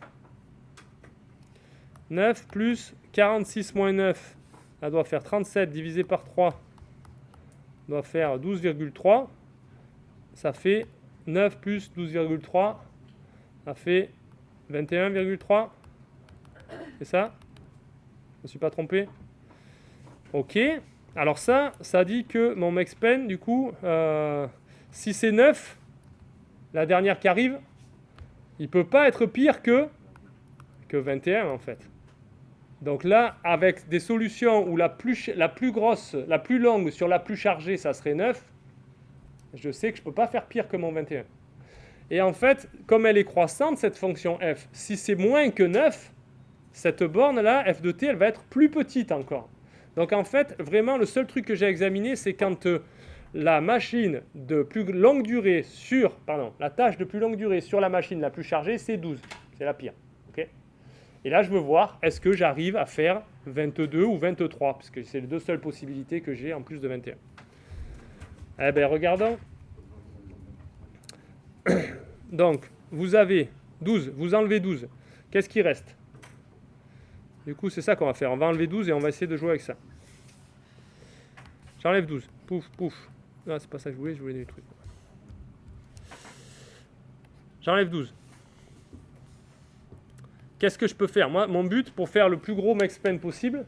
9 plus 46 moins 9, ça doit faire 37 divisé par 3, doit faire 12,3. Ça fait 9 plus 12,3, ça fait 21,3. C'est ça? Je ne me suis pas trompé? Ok. Alors ça dit que mon max_pen, du coup, si c'est 9, la dernière qui arrive, il ne peut pas être pire que 21 en fait. Donc là, avec des solutions où la plus grosse, la plus longue sur la plus chargée, ça serait 9, je sais que je ne peux pas faire pire que mon 21. Et en fait, comme elle est croissante, cette fonction f, si c'est moins que 9, cette borne-là, f de t, elle va être plus petite encore. Donc en fait, vraiment, le seul truc que j'ai examiné, c'est quand la machine de plus longue durée la tâche de plus longue durée sur la machine la plus chargée, c'est 12. C'est la pire. Okay. Et là, je veux voir, est-ce que j'arrive à faire 22 ou 23, parce que c'est les deux seules possibilités que j'ai en plus de 21. Eh bien, regardons. Donc, vous avez 12, vous enlevez 12. Qu'est-ce qui reste? Du coup, c'est ça qu'on va faire. On va enlever 12 et on va essayer de jouer avec ça. J'enlève 12. Pouf, pouf. Non, c'est pas ça que je voulais des trucs. J'enlève 12. Qu'est-ce que je peux faire? Moi, mon but pour faire le plus gros max_pen possible,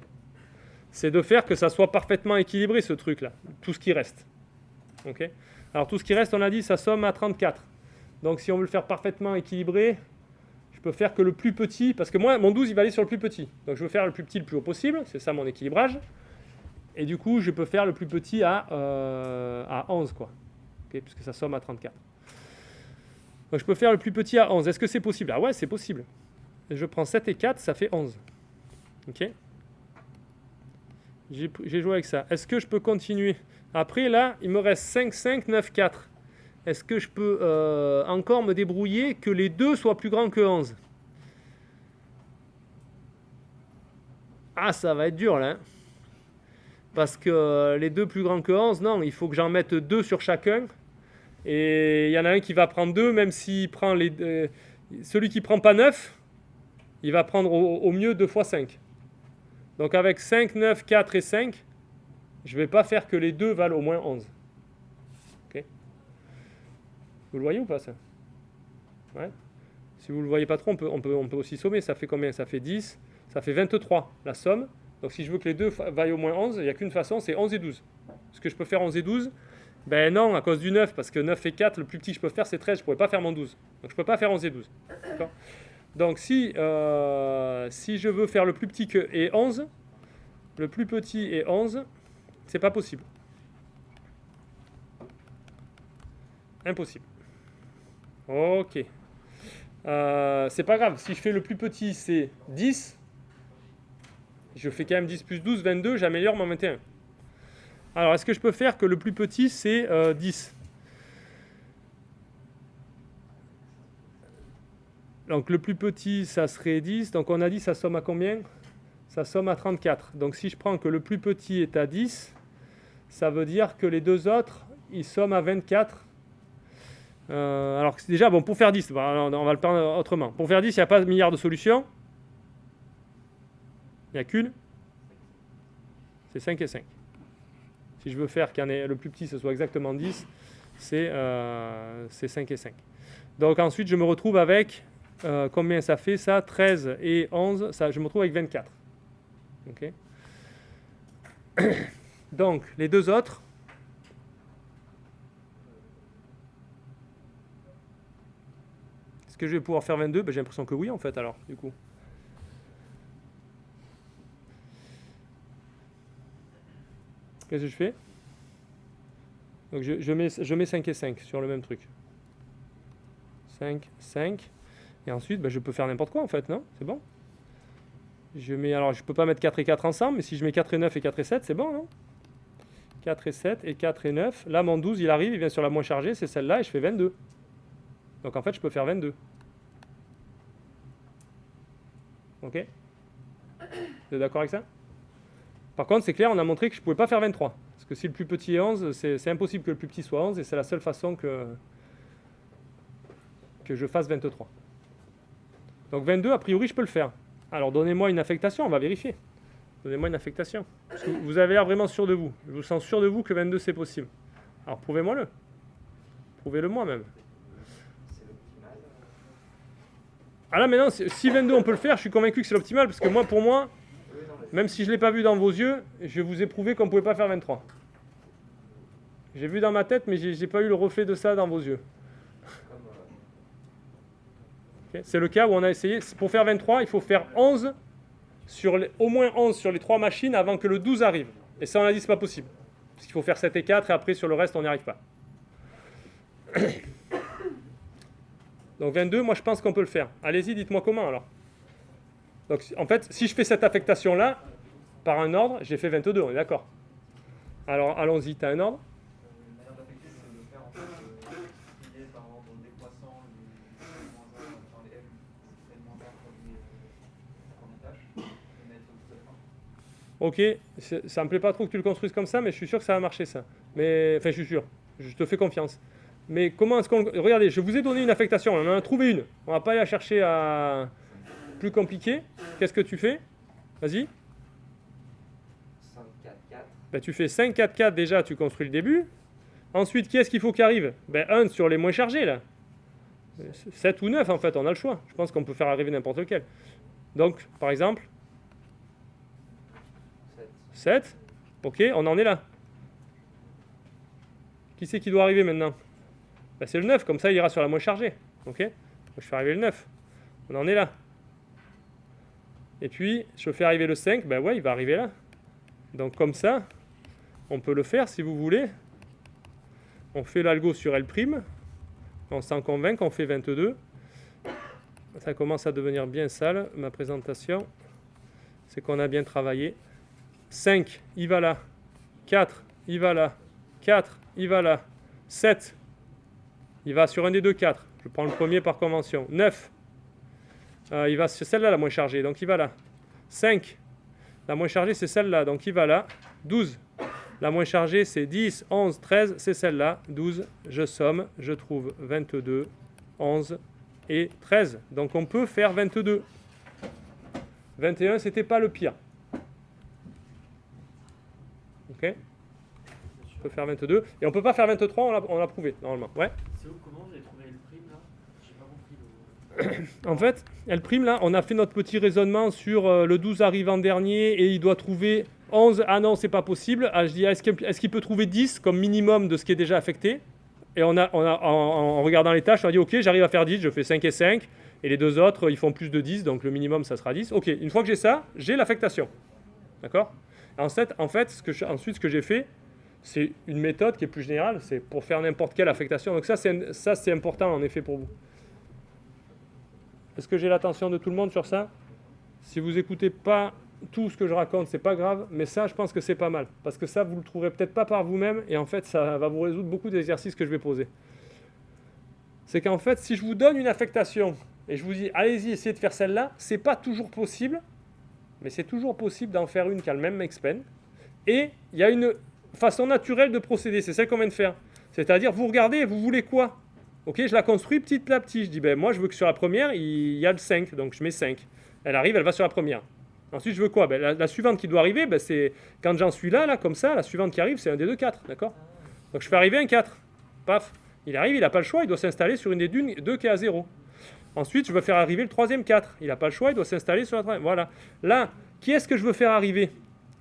c'est de faire que ça soit parfaitement équilibré, ce truc-là. Tout ce qui reste. Okay. Alors, tout ce qui reste, on a dit, ça somme à 34. Donc, si on veut le faire parfaitement équilibré, je peux faire que le plus petit, parce que moi, mon 12, il va aller sur le plus petit. Donc, je veux faire le plus petit le plus haut possible. C'est ça mon équilibrage. Et du coup, je peux faire le plus petit à 11, quoi. okay, puisque ça somme à 34. Donc je peux faire le plus petit à 11. Est-ce que c'est possible? Ah ouais, c'est possible. Je prends 7 et 4, ça fait 11. Ok. J'ai joué avec ça. Est-ce que je peux continuer? Après, là, il me reste 5, 5, 9, 4. Est-ce que je peux encore me débrouiller que les deux soient plus grands que 11? Ah, ça va être dur, là. Hein. Parce que les deux plus grands que 11, non, il faut que j'en mette 2 sur chacun. Et il y en a un qui va prendre 2, même s'il prend celui qui prend pas 9, il va prendre au mieux 2 fois 5. Donc avec 5, 9, 4 et 5, je ne vais pas faire que les deux valent au moins 11. Okay. Vous le voyez ou pas ça? Ouais. Si vous ne le voyez pas trop, on peut aussi sommer. Ça fait combien? Ça fait 10, ça fait 23 la somme. Donc si je veux que les deux vaillent au moins 11, il n'y a qu'une façon, c'est 11 et 12. Est-ce que je peux faire 11 et 12? Ben non, à cause du 9, parce que 9 et 4, le plus petit que je peux faire, c'est 13. Je ne pourrais pas faire mon 12. Donc je ne peux pas faire 11 et 12. D'accord. Donc si je veux faire le plus petit et 11, le plus petit et 11, c'est pas possible. Impossible. Ok. C'est pas grave. Si je fais le plus petit, c'est 10. Je fais quand même 10 plus 12, 22. J'améliore mon 21. Alors, est-ce que je peux faire que le plus petit, c'est 10? Donc, le plus petit, ça serait 10. Donc, on a dit, ça somme à combien? Ça somme à 34. Donc, si je prends que le plus petit est à 10, ça veut dire que les deux autres, ils somment à 24. Alors, déjà, bon, pour faire 10, on va le prendre autrement. Pour faire 10, il n'y a pas de milliard de solutions. Il n'y a qu'une. C'est 5 et 5. Si je veux faire qu'il y en ait le plus petit, ce soit exactement 10, c'est 5 et 5. Donc ensuite, je me retrouve avec, combien ça fait ça? 13 et 11, ça, je me retrouve avec 24. Okay. Donc, les deux autres, est-ce que je vais pouvoir faire 22? Ben, j'ai l'impression que oui, en fait, alors, du coup. Qu'est-ce que je fais? Donc je mets 5 et 5 sur le même truc. 5, 5. Et ensuite, ben, je peux faire n'importe quoi en fait, non? C'est bon? Alors je peux pas mettre 4 et 4 ensemble, mais si je mets 4 et 9 et 4 et 7, c'est bon, non? 4 et 7 et 4 et 9. Là, mon 12, il arrive, il vient sur la moins chargée, c'est celle-là, et je fais 22. Donc en fait, je peux faire 22. Ok? Vous êtes d'accord avec ça? Par contre, c'est clair, on a montré que je ne pouvais pas faire 23. Parce que si le plus petit est 11, c'est impossible que le plus petit soit 11, et c'est la seule façon que je fasse 23. Donc 22, a priori, je peux le faire. Alors donnez-moi une affectation, on va vérifier. Donnez-moi une affectation. Parce que vous avez l'air vraiment sûr de vous. Je vous sens sûr de vous que 22, c'est possible. Alors prouvez-moi-le. Prouvez-le moi même. Ah là maintenant, si 22 on peut le faire, je suis convaincu que c'est l'optimal, parce que moi, pour moi, même si je ne l'ai pas vu dans vos yeux, je vous ai prouvé qu'on ne pouvait pas faire 23. J'ai vu dans ma tête, mais je n'ai pas eu le reflet de ça dans vos yeux. Okay. C'est le cas où on a essayé. Pour faire 23, il faut faire 11 au moins 11 sur les 3 machines avant que le 12 arrive. Et ça, on a dit, c'est pas possible. Parce qu'il faut faire 7 et 4, et après, sur le reste, on n'y arrive pas. Donc 22, moi, je pense qu'on peut le faire. Allez-y, dites-moi comment, alors. Donc, en fait, si je fais cette affectation-là, par un ordre, j'ai fait 22, on est d'accord. Alors, allons-y, tu as un ordre? Une manière d'affecter, c'est de faire en fait trier par ordre décroissant les moins 1, enfin les M, les moins 1 premières tâches, et mettre tout à fin. Ok, ça me plaît pas trop que tu le construises comme ça, mais je suis sûr que ça va marcher, ça. Mais, enfin, je suis sûr, je te fais confiance. Mais comment est-ce qu'on... Regardez, je vous ai donné une affectation, on en a trouvé une. On va pas aller la chercher à... plus compliqué. Qu'est-ce que tu fais? Vas-y. 5, 4, 4. Ben, tu fais 5, 4, 4 déjà, tu construis le début. Ensuite, qui est-ce qu'il faut qu'il arrive? Ben, 1 sur les moins chargés, là. 7 ou 9, en fait, on a le choix. Je pense qu'on peut faire arriver n'importe lequel. Donc, par exemple, 7. Ok, on en est là. Qui c'est qui doit arriver maintenant? Ben, c'est le 9, comme ça, il ira sur la moins chargée. Ok? Je fais arriver le 9. On en est là. Et puis, je fais arriver le 5, ben ouais, il va arriver là. Donc comme ça, on peut le faire si vous voulez. On fait l'algo sur L'. On s'en convainc, on fait 22. Ça commence à devenir bien sale, ma présentation. C'est qu'on a bien travaillé. 5, il va là. 4, il va là. 4, il va là. 7, il va sur un des deux 4. Je prends le premier par convention. 9, il va sur celle-là, la moins chargée, donc il va là. 5, la moins chargée, c'est celle-là, donc il va là. 12, la moins chargée, c'est 10, 11, 13, c'est celle-là. 12, je somme, je trouve 22, 11 et 13. Donc on peut faire 22. 21, c'était pas le pire. Ok. On peut faire 22. Et on peut pas faire 23, on l'a prouvé, normalement. Ouais. C'est où, comment vous avez trouvé L' là? J'ai pas compris. En fait, L', là, on a fait notre petit raisonnement sur le 12 arrive en dernier et il doit trouver 11. Ah non, c'est pas possible. Ah, je dis, est-ce qu'il peut trouver 10 comme minimum de ce qui est déjà affecté? Et en regardant les tâches, on a dit, ok, j'arrive à faire 10, je fais 5 et 5. Et les deux autres, ils font plus de 10, donc le minimum, ça sera 10. Ok, une fois que j'ai ça, j'ai l'affectation. D'accord? En fait, ensuite, ce que j'ai fait, c'est une méthode qui est plus générale, c'est pour faire n'importe quelle affectation. Donc ça, c'est important, en effet, pour vous. Est-ce que j'ai l'attention de tout le monde sur ça? Si vous n'écoutez pas tout ce que je raconte, c'est pas grave, mais ça, je pense que c'est pas mal. Parce que ça, vous le trouverez peut-être pas par vous-même, et en fait, ça va vous résoudre beaucoup d'exercices que je vais poser. C'est qu'en fait, si je vous donne une affectation, et je vous dis, allez-y, essayez de faire celle-là, c'est pas toujours possible, mais c'est toujours possible d'en faire une qui a le même make-span. Et il y a une façon naturelle de procéder, c'est celle qu'on vient de faire. C'est-à-dire, vous regardez et vous voulez quoi? Ok, je la construis petit à petit. Je dis, ben moi, je veux que sur la première, il y a le 5, donc je mets 5. Elle arrive, elle va sur la première. Ensuite, je veux quoi? Ben, la suivante qui doit arriver, ben, c'est quand j'en suis là, comme ça, la suivante qui arrive, c'est un des deux 4, d'accord? Donc je fais arriver un 4. Paf. Il arrive, il n'a pas le choix, il doit s'installer sur une des deux qui est à 0. Ensuite, je veux faire arriver le troisième 4. Il n'a pas le choix, il doit s'installer sur la troisième. Voilà. Là, qui est-ce que je veux faire arriver?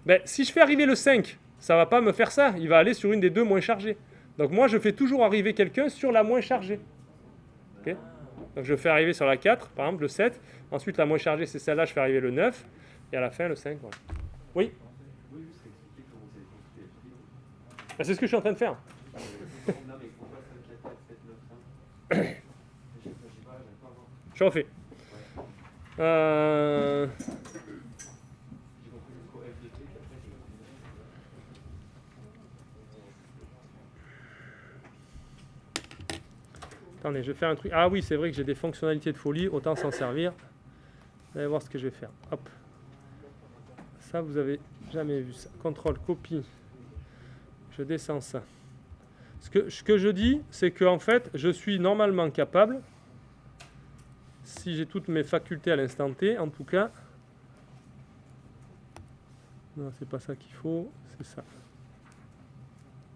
Ben, si je fais arriver le 5, ça ne va pas me faire ça. Il va aller sur une des deux moins chargées. Donc moi, je fais toujours arriver quelqu'un sur la moins chargée. Okay. Donc je fais arriver sur la 4, par exemple, le 7. Ensuite, la moins chargée, c'est celle-là, je fais arriver le 9. Et à la fin, le 5. Voilà. Oui? Oui, juste expliquer comment vous avez construit L'. Ben, c'est ce que je suis en train de faire. Non, mais pourquoi 5, 4, 4, 7, 9, 5? Je sais pas, j'arrive pas à voir. Je refais. J'ai compris jusqu'au F de T, puis après, je Attendez, je vais faire un truc. Ah oui, c'est vrai que j'ai des fonctionnalités de folie, autant s'en servir. Vous allez voir ce que je vais faire. Hop. Ça, vous avez jamais vu ça. Contrôle, copie. Je descends ça. Ce que je dis, c'est qu'en fait, je suis normalement capable, si j'ai toutes mes facultés à l'instant T, en tout cas. Non, c'est pas ça qu'il faut, c'est ça.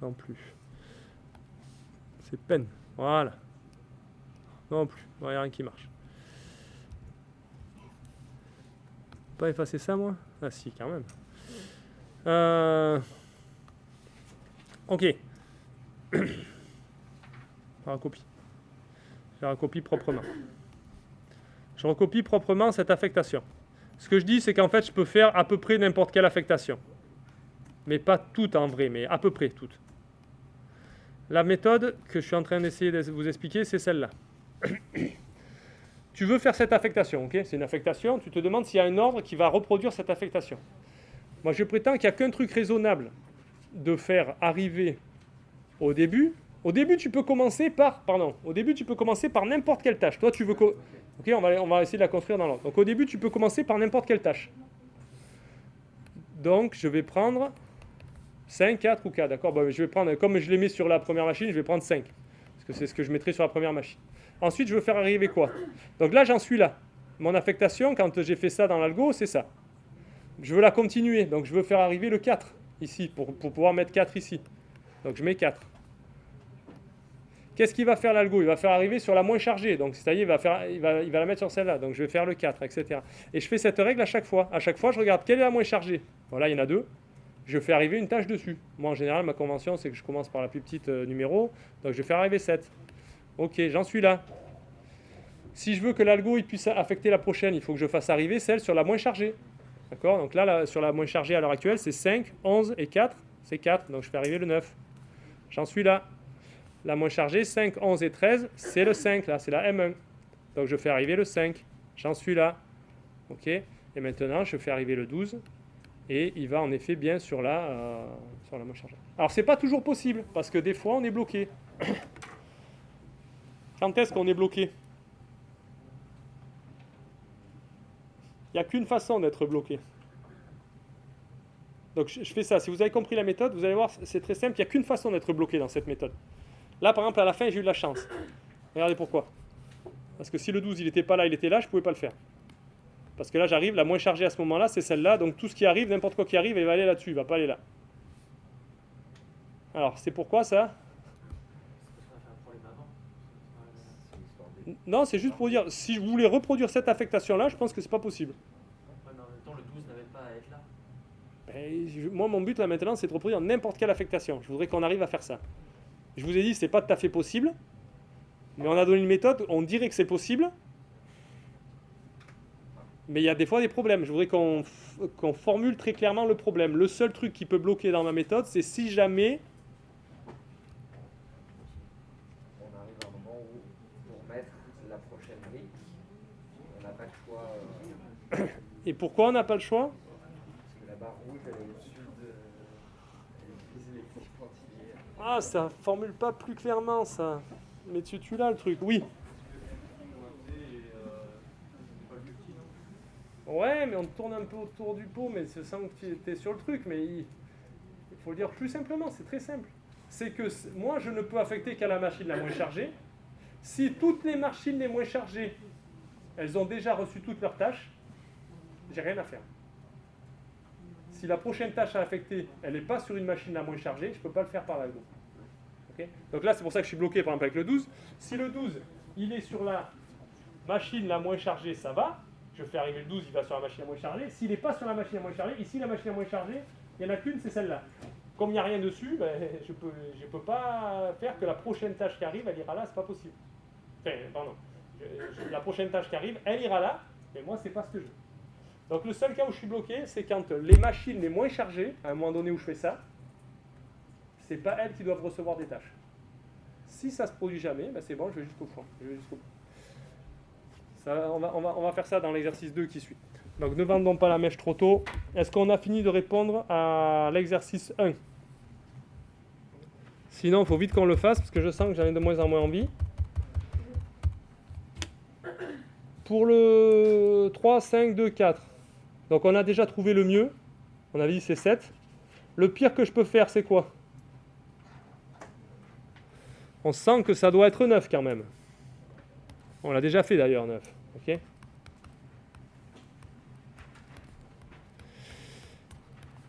Non plus. C'est peine. Voilà. Non plus. Il n'y a rien qui marche. Pas effacer ça, moi? Ah si, quand même. Ok. Je recopie. Je recopie proprement. Je recopie proprement cette affectation. Ce que je dis, c'est qu'en fait, je peux faire à peu près n'importe quelle affectation. Mais pas toutes en vrai, mais à peu près toutes. La méthode que je suis en train d'essayer de vous expliquer, c'est celle-là. Tu veux faire cette affectation, ok? C'est une affectation, tu te demandes s'il y a un ordre qui va reproduire cette affectation. Moi, je prétends qu'il n'y a qu'un truc raisonnable de faire arriver au début. Au début, tu peux commencer par n'importe quelle tâche. Toi, tu veux... Ok, on va essayer de la construire dans l'ordre. Donc, au début, tu peux commencer par n'importe quelle tâche. Donc, je vais prendre 5, 4 ou 4, d'accord? Je vais prendre, comme je l'ai mis sur la première machine, je vais prendre 5. Parce que c'est ce que je mettrai sur la première machine. Ensuite, je veux faire arriver quoi? Donc là, j'en suis là. Mon affectation, quand j'ai fait ça dans l'algo, c'est ça. Je veux la continuer. Donc, je veux faire arriver le 4 ici, pour pouvoir mettre 4 ici. Donc, je mets 4. Qu'est-ce qu'il va faire l'algo? Il va faire arriver sur la moins chargée. Donc, c'est-à-dire, il va la mettre sur celle-là. Donc, je vais faire le 4, etc. Et je fais cette règle à chaque fois. À chaque fois, je regarde quelle est la moins chargée. Voilà, il y en a 2. Je fais arriver une tâche dessus. Moi, en général, ma convention, c'est que je commence par la plus petite numéro. Donc, je vais faire arriver 7. Ok, j'en suis là. Si je veux que l'algo puisse affecter la prochaine, il faut que je fasse arriver celle sur la moins chargée. D'accord? Donc là, sur la moins chargée à l'heure actuelle, c'est 5, 11 et 4. C'est 4, donc je fais arriver le 9. J'en suis là. la moins chargée, 5, 11 et 13, c'est le 5, là, c'est la M1. Donc je fais arriver le 5, j'en suis là. Ok. Et maintenant, je fais arriver le 12, et il va en effet bien sur la moins chargée. Alors, c'est pas toujours possible, parce que des fois, on est bloqué. Quand est-ce qu'on est bloqué? Il n'y a qu'une façon d'être bloqué. Donc je fais ça. Si vous avez compris la méthode, vous allez voir, c'est très simple. Il n'y a qu'une façon d'être bloqué dans cette méthode. Là, par exemple, à la fin, j'ai eu de la chance. Regardez pourquoi. Parce que si le 12, il n'était pas là, il était là, je ne pouvais pas le faire. Parce que là, j'arrive, la moins chargée à ce moment-là, c'est celle-là. Donc tout ce qui arrive, n'importe quoi qui arrive, il va aller là-dessus, il ne va pas aller là. Alors, c'est pourquoi ça? Ça va faire un problème avant. Non, c'est juste pour dire, si je voulais reproduire cette affectation-là, je pense que c'est pas possible. Ouais, mais en même temps, le 12 n'avait pas à être là. Moi, mon but là maintenant, c'est de reproduire n'importe quelle affectation. Je voudrais qu'on arrive à faire ça. Je vous ai dit, c'est pas tout à fait possible, mais on a donné une méthode, on dirait que c'est possible, mais il y a des fois des problèmes. Je voudrais qu'on formule très clairement le problème. Le seul truc qui peut bloquer dans ma méthode, c'est si jamais... On arrive à un moment où, pour mettre la prochaine brique, on n'a pas le choix. Et pourquoi on n'a pas le choix? Parce que la barre rouge, elle est au-dessus de. Elle est plus électrique pointillée. Ah, ça formule pas plus clairement ça. Mais tu l'as le truc, oui. Ouais, mais on tourne un peu autour du pot, mais c'est sans que tu étais sur le truc. Mais il faut le dire plus simplement, c'est très simple. C'est que moi, je ne peux affecter qu'à la machine la moins chargée. Si toutes les machines les moins chargées, elles ont déjà reçu toutes leurs tâches, j'ai rien à faire. Si la prochaine tâche à affecter, elle n'est pas sur une machine la moins chargée, je ne peux pas le faire par l'algo. Okay. Donc là, c'est pour ça que je suis bloqué par exemple avec le 12. Si le 12, il est sur la machine la moins chargée, ça va. Je fais arriver le 12, il va sur la machine la moins chargée. S'il n'est pas sur la machine la moins chargée, ici la machine la moins chargée, il n'y en a qu'une, c'est celle-là. Comme il n'y a rien dessus, ben, je peux pas faire que la prochaine tâche qui arrive, elle ira là, c'est pas possible. Enfin, pardon. La prochaine tâche qui arrive, elle ira là, mais moi, c'est pas ce que je veux. Donc le seul cas où je suis bloqué, c'est quand les machines les moins chargées, à un moment donné où je fais ça, c'est pas elles qui doivent recevoir des tâches. Si ça se produit jamais, ben c'est bon, je vais jusqu'au fond. Je vais jusqu'au bout. Ça, on va faire ça dans l'exercice 2 qui suit. Donc ne vendons pas la mèche trop tôt. Est-ce qu'on a fini de répondre à l'exercice 1? Sinon, il faut vite qu'on le fasse, parce que je sens que j'en ai de moins en moins envie. Pour le 3, 5, 2, 4. Donc on a déjà trouvé le mieux. On avait dit c'est 7. Le pire que je peux faire, c'est quoi? On sent que ça doit être 9 quand même. On l'a déjà fait d'ailleurs, 9. Ok.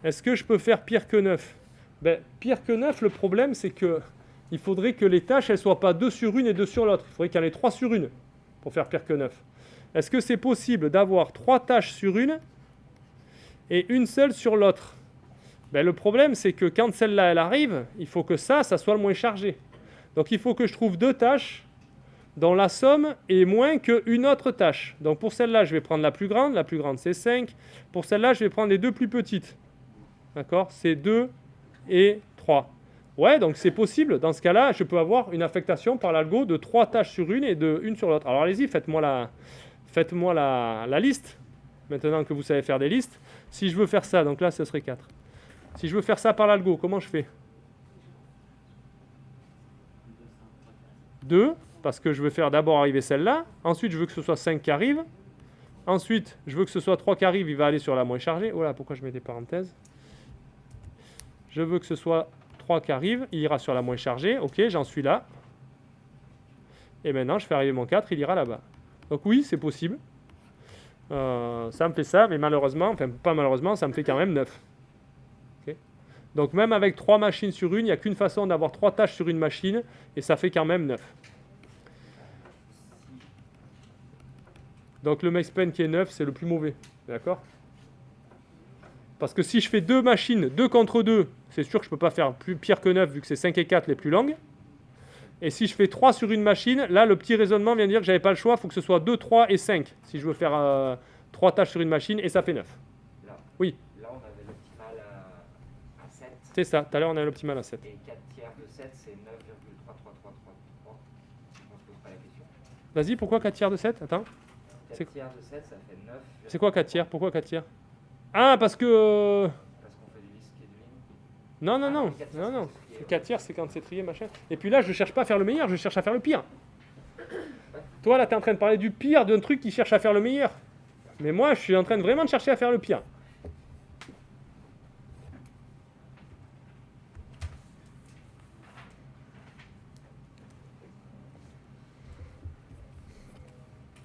Est-ce que je peux faire pire que 9? Ben, pire que 9, le problème, c'est que il faudrait que les tâches, elles ne soient pas 2 sur une et 2 sur l'autre. Il faudrait qu'il y en ait 3 sur une pour faire pire que 9. Est-ce que c'est possible d'avoir 3 tâches sur une et une seule sur l'autre? Ben, le problème, c'est que quand celle-là, elle arrive, il faut que ça soit le moins chargé. Donc il faut que je trouve 2 tâches dont la somme est moins qu'une autre tâche. Donc pour celle-là, je vais prendre la plus grande c'est 5. Pour celle-là, je vais prendre les 2 plus petites. D'accord? C'est 2 et 3. Ouais, donc c'est possible. Dans ce cas-là, je peux avoir une affectation par l'algo de 3 tâches sur une et de une sur l'autre. Alors allez-y, faites-moi la liste. Maintenant que vous savez faire des listes. Si je veux faire ça, donc là, ce serait 4. Si je veux faire ça par l'algo, comment je fais? 2, parce que je veux faire d'abord arriver celle-là. Ensuite, je veux que ce soit 5 qui arrive. Ensuite, je veux que ce soit 3 qui arrive. Il va aller sur la moins chargée. Oh là, pourquoi je mets des parenthèses? Je veux que ce soit 3 qui arrive. Il ira sur la moins chargée. Ok, j'en suis là. Et maintenant, je fais arriver mon 4. Il ira là-bas. Donc oui, c'est possible. Ça me fait ça, mais malheureusement, enfin pas malheureusement, ça me fait quand même 9. Okay. Donc même avec 3 machines sur une, il n'y a qu'une façon d'avoir 3 tâches sur une machine, et ça fait quand même 9. Donc le max-pen qui est 9, c'est le plus mauvais. D'accord? Parce que si je fais 2 machines, 2 contre 2, c'est sûr que je ne peux pas faire pire que 9, vu que c'est 5 et 4 les plus longues. Et si je fais 3 sur une machine, là, le petit raisonnement vient de dire que je n'avais pas le choix, il faut que ce soit 2, 3 et 5, si je veux faire 3 tâches sur une machine, et ça fait 9. Là, oui. Là, on avait l'optimal à 7. C'est ça, tout à l'heure, on avait l'optimal à 7. Et 4 tiers de 7, c'est 9,333333. Vas-y, pourquoi 4 tiers de 7? Attends. 4 tiers de 7, ça fait 9. C'est quoi 4 tiers? Pourquoi 4 tiers? Ah, parce que... Parce qu'on fait du lit scheduling. Non, non, non. les 4 tiers, Non, non. c'est trié, 4 tiers, c'est quand c'est trié, machin. Et puis là, je cherche pas à faire le meilleur, je cherche à faire le pire. Toi, là, tu es en train de parler du pire d'un truc qui cherche à faire le meilleur. Mais moi, je suis en train de vraiment de chercher à faire le pire.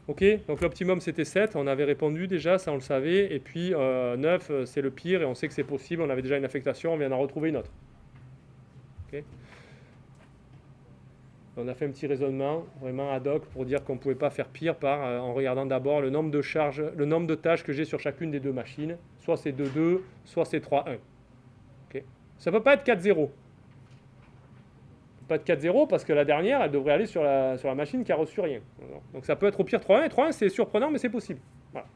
Ok, donc l'optimum c'était 7, on avait répondu déjà, ça on le savait. Et puis 9, c'est le pire et on sait que c'est possible, on avait déjà une affectation, on vient d'en retrouver une autre. Ok. On a fait un petit raisonnement vraiment ad hoc pour dire qu'on ne pouvait pas faire pire en regardant d'abord le nombre de charges, le nombre de tâches que j'ai sur chacune des deux machines. Soit c'est 2-2, soit c'est 3-1. Ok. Ça ne peut pas être 4-0. Pas de 4-0 parce que la dernière, elle devrait aller sur la machine qui a reçu rien. Donc ça peut être au pire 3-1, et 3-1 c'est surprenant mais c'est possible. Voilà.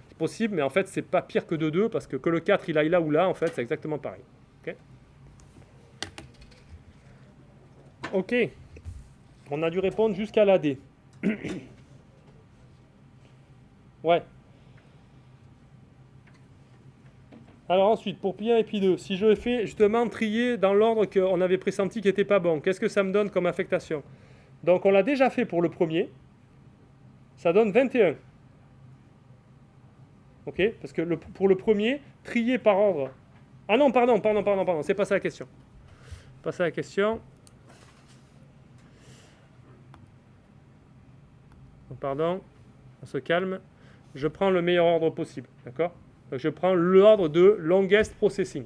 C'est possible mais en fait c'est pas pire que 2-2 parce que le 4 il aille là ou là en fait c'est exactement pareil. Ok. On a dû répondre jusqu'à la D. Ouais. Alors ensuite, pour pi 1 et pi 2, si je fais justement trier dans l'ordre qu'on avait pressenti qui n'était pas bon, qu'est-ce que ça me donne comme affectation? Donc on l'a déjà fait pour le premier, ça donne 21. Ok? Parce que pour le premier, trier par ordre. Ah non, pardon, c'est pas ça la question. Pas ça la question. Pardon, on se calme. Je prends le meilleur ordre possible, d'accord? Donc je prends l'ordre de longest processing.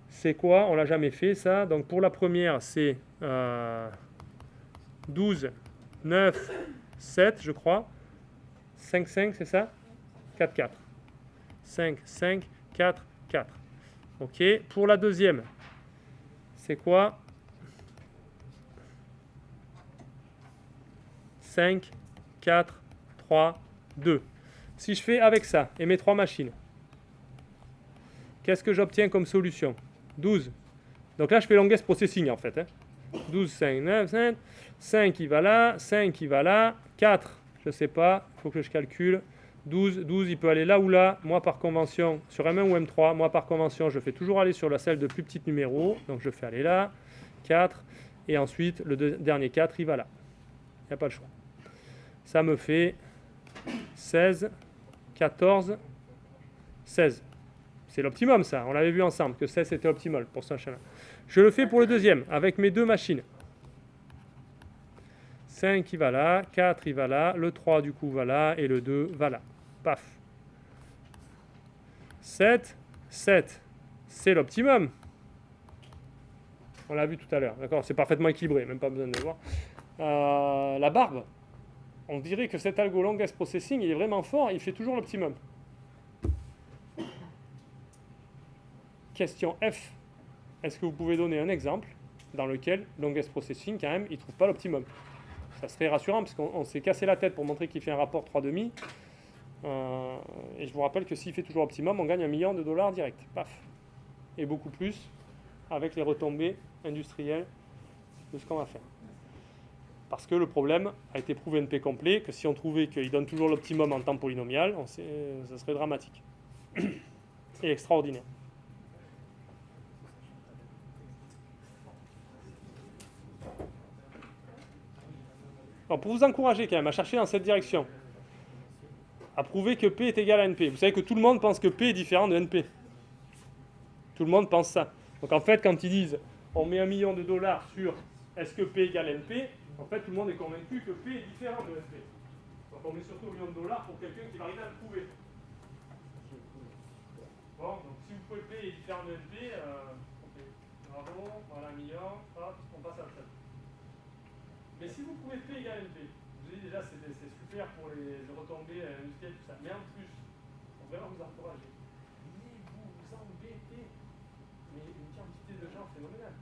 C'est quoi? On l'a jamais fait ça. Donc pour la première, c'est 12, 9, 7, je crois. 5, 5, c'est ça? 4, 4. 5, 5, 4, 4. Ok. Pour la deuxième, c'est quoi? 5, 4, 3, 2. Si je fais avec ça et mes trois machines, qu'est-ce que j'obtiens comme solution? 12. Donc là, je fais longest processing en fait. 12, 5, 9, 5. 5 il va là, 5 il va là, 4, je ne sais pas, il faut que je calcule. 12, il peut aller là ou là. Moi, par convention, sur M1 ou M3, moi, par convention, je fais toujours aller sur la celle de plus petit numéro. Donc, je fais aller là, 4. Et ensuite, le dernier 4, il va là. Il n'y a pas le choix. Ça me fait 16, 14, 16. C'est l'optimum, ça. On l'avait vu ensemble, que 16 était optimal pour ce chemin. Je le fais pour le deuxième, avec mes deux machines. 5, il va là. 4, il va là. Le 3, du coup, va là. Et le 2, va là. Paf. 7, 7. C'est l'optimum. On l'a vu tout à l'heure. D'accord? C'est parfaitement équilibré, même pas besoin de le voir. La barbe. On dirait que cet algo longest processing, il est vraiment fort, il fait toujours l'optimum. Question F. Est-ce que vous pouvez donner un exemple dans lequel longest processing, quand même, il ne trouve pas l'optimum? Ça serait rassurant, parce qu'on s'est cassé la tête pour montrer qu'il fait un rapport 3,5. Et je vous rappelle que s'il fait toujours optimum, on gagne $1 million direct. Paf. Et beaucoup plus avec les retombées industrielles de ce qu'on va faire. Parce que le problème a été prouvé NP complet, que si on trouvait qu'il donne toujours l'optimum en temps polynomial, ça serait dramatique. Et extraordinaire. Alors pour vous encourager quand même à chercher dans cette direction, à prouver que P est égal à NP. Vous savez que tout le monde pense que P est différent de NP. Tout le monde pense ça. Donc en fait, quand ils disent on met $1 million sur est-ce que P égale NP, en fait tout le monde est convaincu que P est différent de NP. Donc on met surtout $1 million pour quelqu'un qui va arriver à le prouver. Bon, donc si vous pouvez P est différent de NP, bravo, voilà $1 million, hop, on passe à la tête. Mais si vous pouvez P égale NP, je vous dis déjà c'est super pour les retombées industrielles, tout ça, mais en plus, on va vraiment vous encourager. Mais vous embêtez, mais une quantité de gens phénoménale.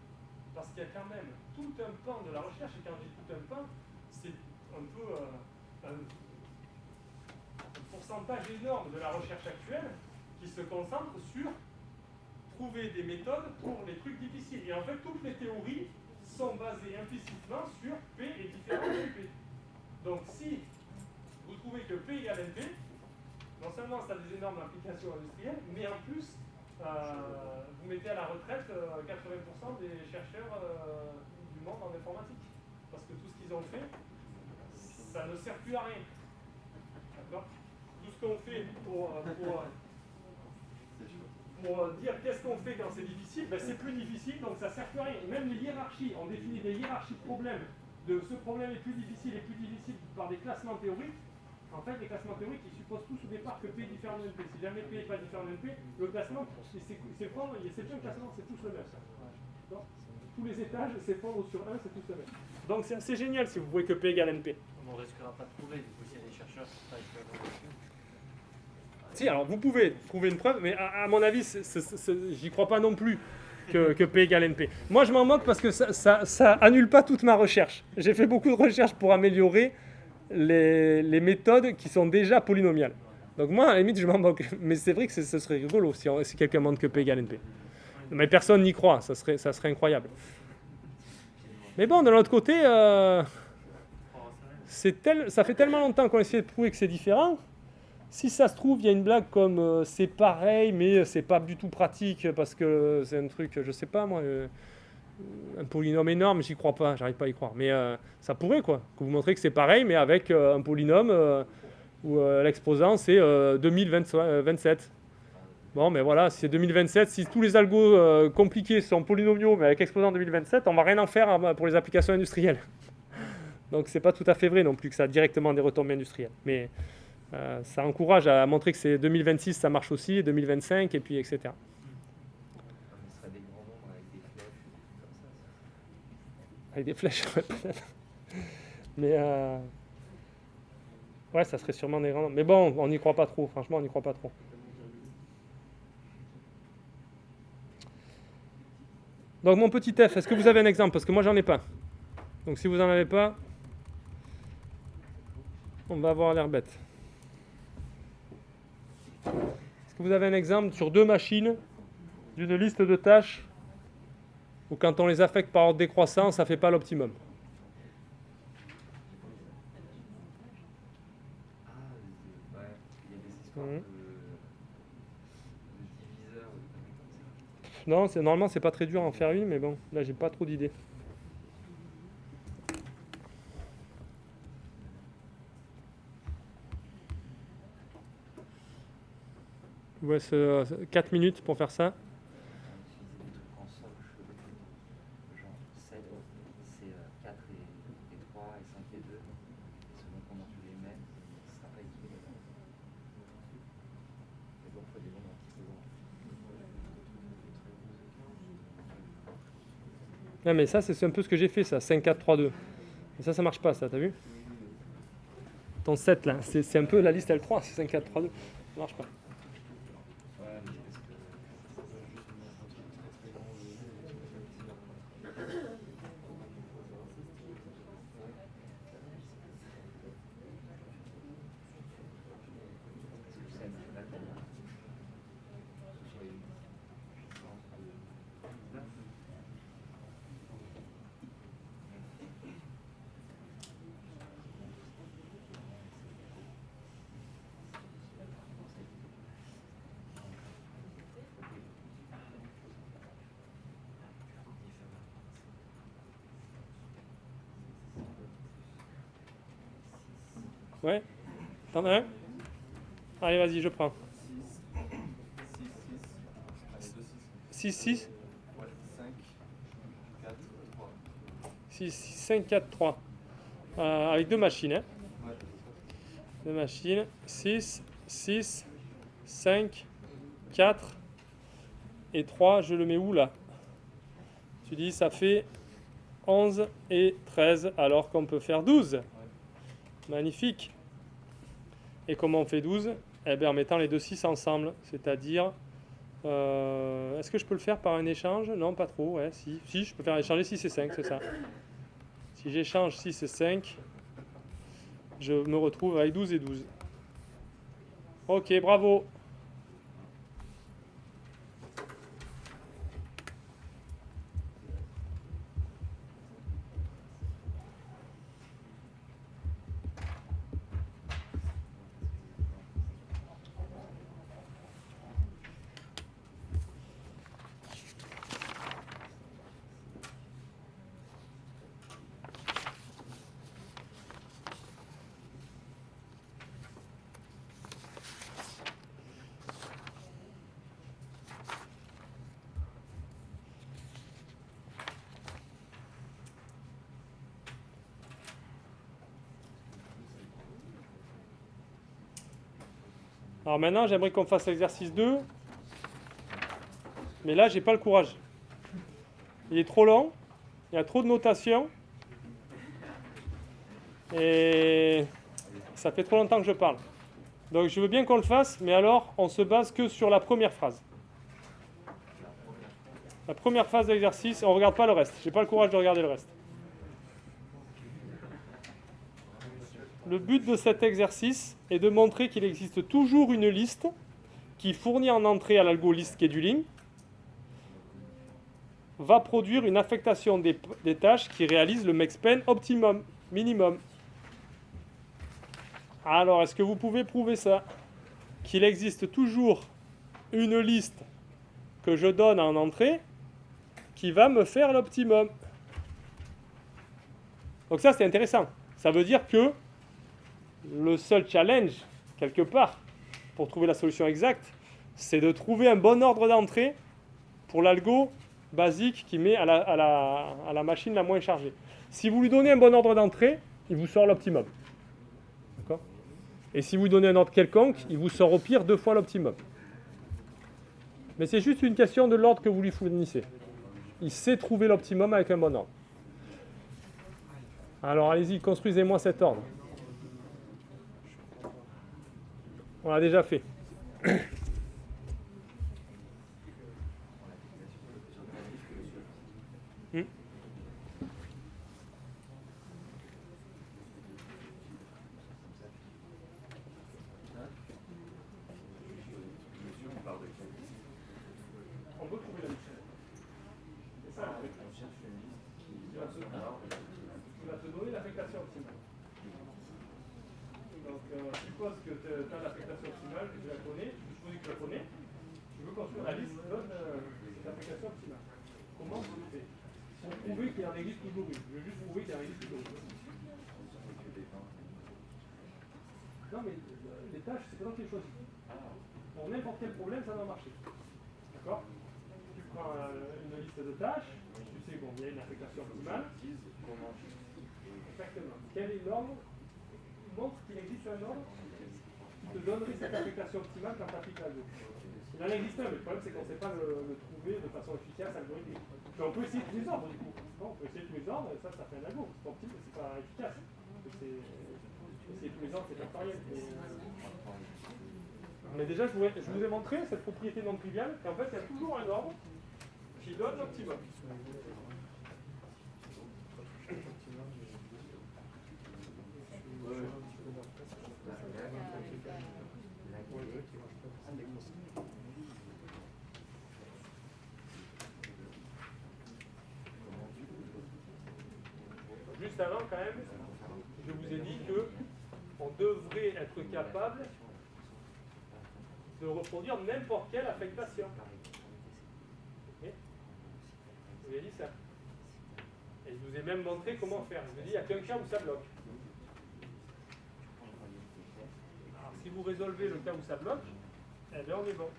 Parce qu'il y a quand même tout un pan de la recherche, et quand je dis tout un pan, c'est un peu un pourcentage énorme de la recherche actuelle qui se concentre sur trouver des méthodes pour les trucs difficiles. Et en fait, toutes les théories sont basées implicitement sur P est différent de P. Donc si vous trouvez que P égale NP, non seulement ça a des énormes implications industrielles, mais en plus, vous mettez à la retraite 80% des chercheurs du monde en informatique. Parce que tout ce qu'ils ont fait, ça ne sert plus à rien. D'accord? Tout ce qu'on fait pour dire qu'est-ce qu'on fait quand c'est difficile, ben c'est plus difficile, donc ça ne sert plus à rien. Et même les hiérarchies, on définit des hiérarchies de problèmes. De ce problème est plus difficile par des classements théoriques. En fait, les classements théoriques, ils supposent tous au départ que P est différent de NP. Si jamais P n'est pas différent de NP, le classement, c'est bien un classement, c'est tous le même. D'accord? Tous les étages s'effondrent sur 1, c'est tous le même. Donc c'est assez génial si vous voyez que P égale NP. On ne risquera pas de trouver, du coup, s'il y a des chercheurs qui travaillent sur la dessus. Si, alors vous pouvez trouver une preuve, mais à mon avis, j'y crois pas non plus que P égale NP. Moi, je m'en moque parce que ça annule pas toute ma recherche. J'ai fait beaucoup de recherches pour améliorer les méthodes qui sont déjà polynomiales. Donc moi, à la limite, je m'en moque. Mais c'est vrai que ce serait rigolo si quelqu'un montre que P égale NP. Mais personne n'y croit, ça serait incroyable. Mais bon, de l'autre côté, ça fait tellement longtemps qu'on essaie de prouver que c'est différent. Si ça se trouve, il y a une blague comme c'est pareil, mais c'est pas du tout pratique parce que c'est un truc, je sais pas moi, un polynôme énorme, j'y crois pas, j'arrive pas à y croire. Mais ça pourrait quoi, que vous montrez que c'est pareil, mais avec un polynôme où l'exposant c'est 2027. Bon, mais voilà, si c'est 2027, si tous les algos compliqués sont polynomiaux, mais avec exposant 2027, on va rien en faire pour les applications industrielles. Donc c'est pas tout à fait vrai non plus que ça a directement des retombées industrielles. Mais ça encourage à montrer que c'est 2026, ça marche aussi, 2025, et puis etc. Ce serait des grands nombres avec des flèches comme ça. Avec des flèches, ouais, peut-être. Mais ouais, ça serait sûrement des grands nombres. Mais bon, on n'y croit pas trop, franchement, on n'y croit pas trop. Donc mon petit f, est-ce que vous avez un exemple? Parce que moi, j'en ai pas. Donc si vous n'en avez pas, on va avoir l'air bête. Est-ce que vous avez un exemple sur deux machines d'une liste de tâches où quand on les affecte par ordre décroissant, ça ne fait pas l'optimum? Ouais, il y a des histoires Mhm. de diviseurs ou des trucs comme ça. Non, normalement, c'est pas très dur à en faire une, mais bon, là, j'ai pas trop d'idées. Je vous laisse 4 minutes pour faire ça. Utiliser des trucs en socle, genre 7, c'est 4 et 3 et 5 et 2. Et selon comment tu les mets, ça sera pas équilibré. Mais bon, il faut des nombres un petit peu grands. Non, mais ça, c'est un peu ce que j'ai fait, ça, 5, 4, 3, 2. Et ça marche pas, ça, t'as vu? Ton 7, là, c'est un peu la liste L3, c'est 5, 4, 3, 2. Ça marche pas. Ouais. T'en as un? Allez, vas-y, je prends. 6, 6. Ouais, 5, 4, 3. 6, 5, 4, 3. Avec deux machines. Hein. Ouais. Deux machines. 6, 6, 5, 4 et 3. Je le mets où là? Tu dis ça fait 11 et 13 alors qu'on peut faire 12. Magnifique. Et comment on fait 12? Eh bien en mettant les deux 6 ensemble. C'est-à-dire... est-ce que je peux le faire par un échange? Non, pas trop. Ouais, si, je peux faire échanger 6 et 5, c'est ça. Si j'échange 6 et 5, je me retrouve avec 12 et 12. Ok, bravo. Alors maintenant, j'aimerais qu'on fasse l'exercice 2. Mais là, j'ai pas le courage. Il est trop long. Il y a trop de notation. Et ça fait trop longtemps que je parle. Donc je veux bien qu'on le fasse, mais alors on se base que sur la première phrase. La première phase de l'exercice, on ne regarde pas le reste. J'ai pas le courage de regarder le reste. Le but de cet exercice est de montrer qu'il existe toujours une liste qui fournit en entrée à l'algo list scheduling va produire une affectation des tâches qui réalisent le max-span optimum, minimum. Alors, est-ce que vous pouvez prouver ça? Qu'il existe toujours une liste que je donne en entrée qui va me faire l'optimum. Donc ça, c'est intéressant. Ça veut dire que le seul challenge, quelque part, pour trouver la solution exacte, c'est de trouver un bon ordre d'entrée pour l'algo basique qui met à la machine la moins chargée. Si vous lui donnez un bon ordre d'entrée, il vous sort l'optimum. D'accord ? Et si vous donnez un ordre quelconque, il vous sort au pire 2 fois l'optimum. Mais c'est juste une question de l'ordre que vous lui fournissez. Il sait trouver l'optimum avec un bon ordre. Alors allez-y, construisez-moi cet ordre. On l'a déjà fait. On peut trouver la liste. C'est ça le truc. Il va te donner l'affectation optimale. Donc, suppose que tu as l'affectation optimale, que tu la connais, tu supposes que tu la connais, tu veux construire la liste qui donne cette affectation optimale. Comment vous le faites? Pour prouver qu'il en existe toujours une. Je veux juste prouver qu'il en existe toujours une. Non, mais les tâches, c'est pas toi qui les choisis. Pour n'importe quel problème, ça doit marcher. D'accord? Tu prends une liste de tâches, tu sais qu'il y a une affectation optimale. Exactement. Quel est l'ordre? Montre qu'il existe un ordre qui te donnerait cette affectation optimale quand tu appliques l'algo. Il en existe un, mais le problème c'est qu'on ne sait pas le trouver de façon efficace algorithmique. Mais on peut essayer tous les ordres du coup. On peut essayer tous les ordres et ça fait un algo. C'est pas optimal, c'est pas efficace. Essayer tous les ordres, c'est pas pareil. Mais déjà, je vous ai montré cette propriété non triviale qu'en fait, il y a toujours un ordre qui donne l'optimum. Juste avant, quand même, je vous ai dit qu'on devrait être capable de reproduire n'importe quelle affectation. Okay. Je vous ai dit ça. Et je vous ai même montré comment faire. Je vous ai dit, il n'y a qu'un cas où ça bloque. Alors, si vous résolvez le cas où ça bloque, eh bien, on est bon.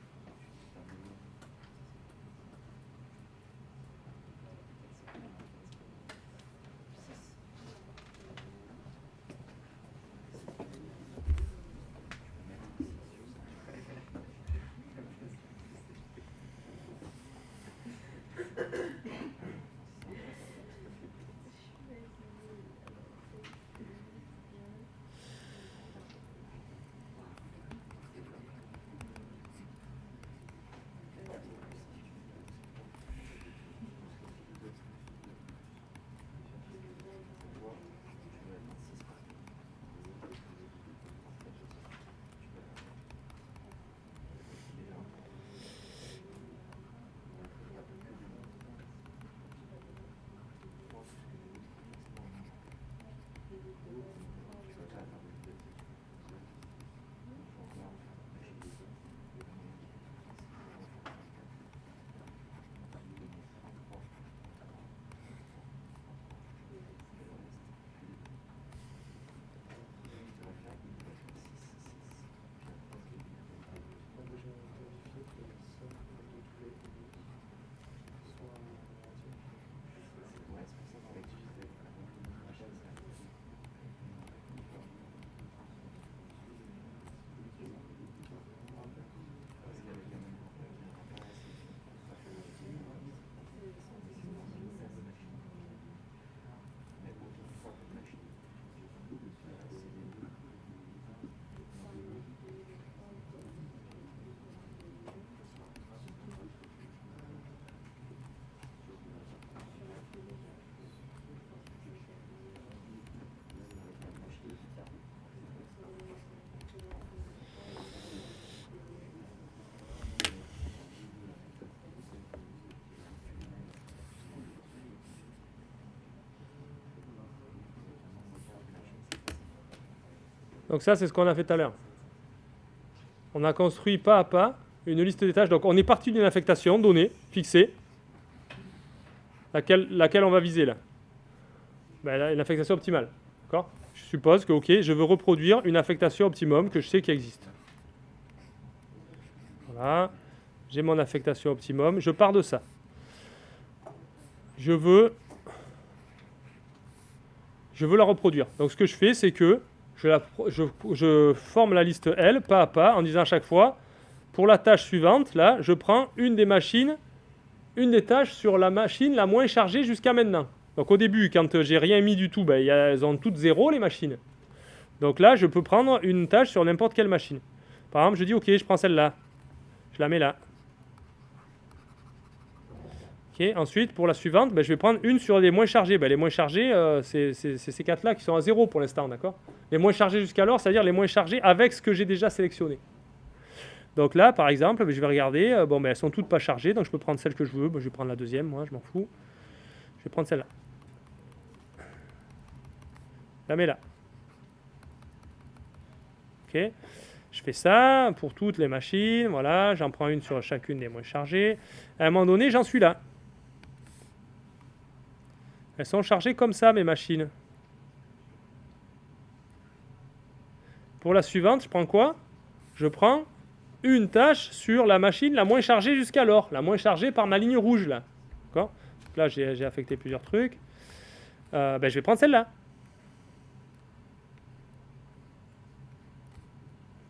Donc ça, c'est ce qu'on a fait tout à l'heure. On a construit pas à pas une liste des tâches. Donc on est parti d'une affectation donnée, fixée, laquelle on va viser là. Ben, là, une affectation optimale. D'accord ? Je suppose que, ok, je veux reproduire une affectation optimum que je sais qui existe. Voilà. J'ai mon affectation optimum. Je pars de ça. Je veux la reproduire. Donc ce que je fais, c'est que je forme la liste L, pas à pas, en disant à chaque fois, pour la tâche suivante, là, je prends une des tâches sur la machine la moins chargée jusqu'à maintenant. Donc au début, quand j'ai rien mis du tout, ben, elles ont toutes 0 les machines. Donc là, je peux prendre une tâche sur n'importe quelle machine. Par exemple, je dis ok, je prends celle-là. Je la mets là. Ok. Ensuite, pour la suivante, ben, je vais prendre une sur les moins chargées. Ben, les moins chargées, c'est ces 4-là qui sont à 0 pour l'instant, d'accord ? Les moins chargés jusqu'alors, c'est-à-dire les moins chargés avec ce que j'ai déjà sélectionné. Donc là, par exemple, ben, je vais regarder, bon, ben, elles sont toutes pas chargées, donc je peux prendre celle que je veux. Ben, je vais prendre la deuxième, moi, je m'en fous. Je vais prendre celle-là. Je la mets là. Ok. Je fais ça pour toutes les machines. Voilà, j'en prends une sur chacune des moins chargées. À un moment donné, j'en suis là. Elles sont chargées comme ça, mes machines. Pour la suivante, je prends quoi ? Je prends une tâche sur la machine la moins chargée jusqu'alors. La moins chargée par ma ligne rouge, là. D'accord ? Là, j'ai affecté plusieurs trucs. Ben, je vais prendre celle-là.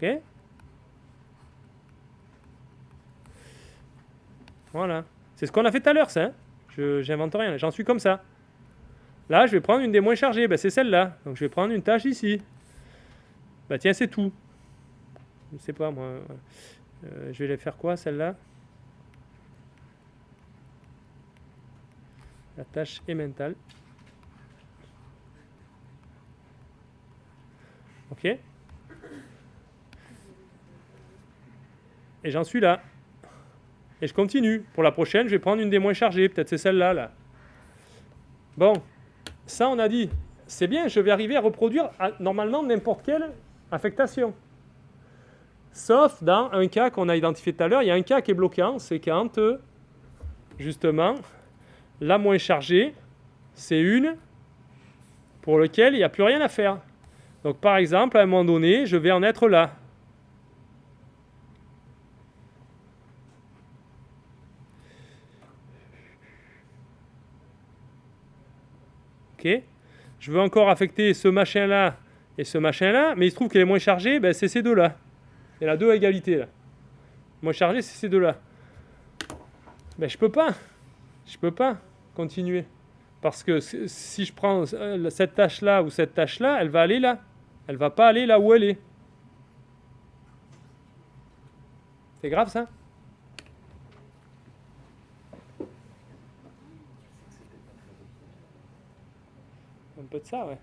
Ok ? Voilà. C'est ce qu'on a fait tout à l'heure, ça. Hein, j'invente rien. J'en suis comme ça. Là, je vais prendre une des moins chargées. Ben, c'est celle-là. Donc, je vais prendre une tâche ici. Ben, tiens, c'est tout. Je ne sais pas, moi. Je vais les faire quoi, celle-là ? La tâche emmental. Ok. Et j'en suis là. Et je continue. Pour la prochaine, je vais prendre une des moins chargées. Peut-être c'est celle-là, là. Bon. Ça, on a dit. C'est bien, je vais arriver à reproduire normalement n'importe quelle affectation. Sauf dans un cas qu'on a identifié tout à l'heure. Il y a un cas qui est bloquant. C'est quand, justement, la moins chargée, c'est une pour laquelle il n'y a plus rien à faire. Donc, par exemple, à un moment donné, je vais en être là. Ok. Je veux encore affecter ce machin-là et ce machin-là, mais il se trouve que les moins chargés, ben, c'est ces deux-là. Il y en a deux à égalité, là. Moins chargés, c'est ces deux-là. Ben, je peux pas continuer. Parce que si je prends cette tâche-là ou cette tâche-là, elle va aller là. Elle va pas aller là où elle est. C'est grave, ça ? Un peu de ça, ouais.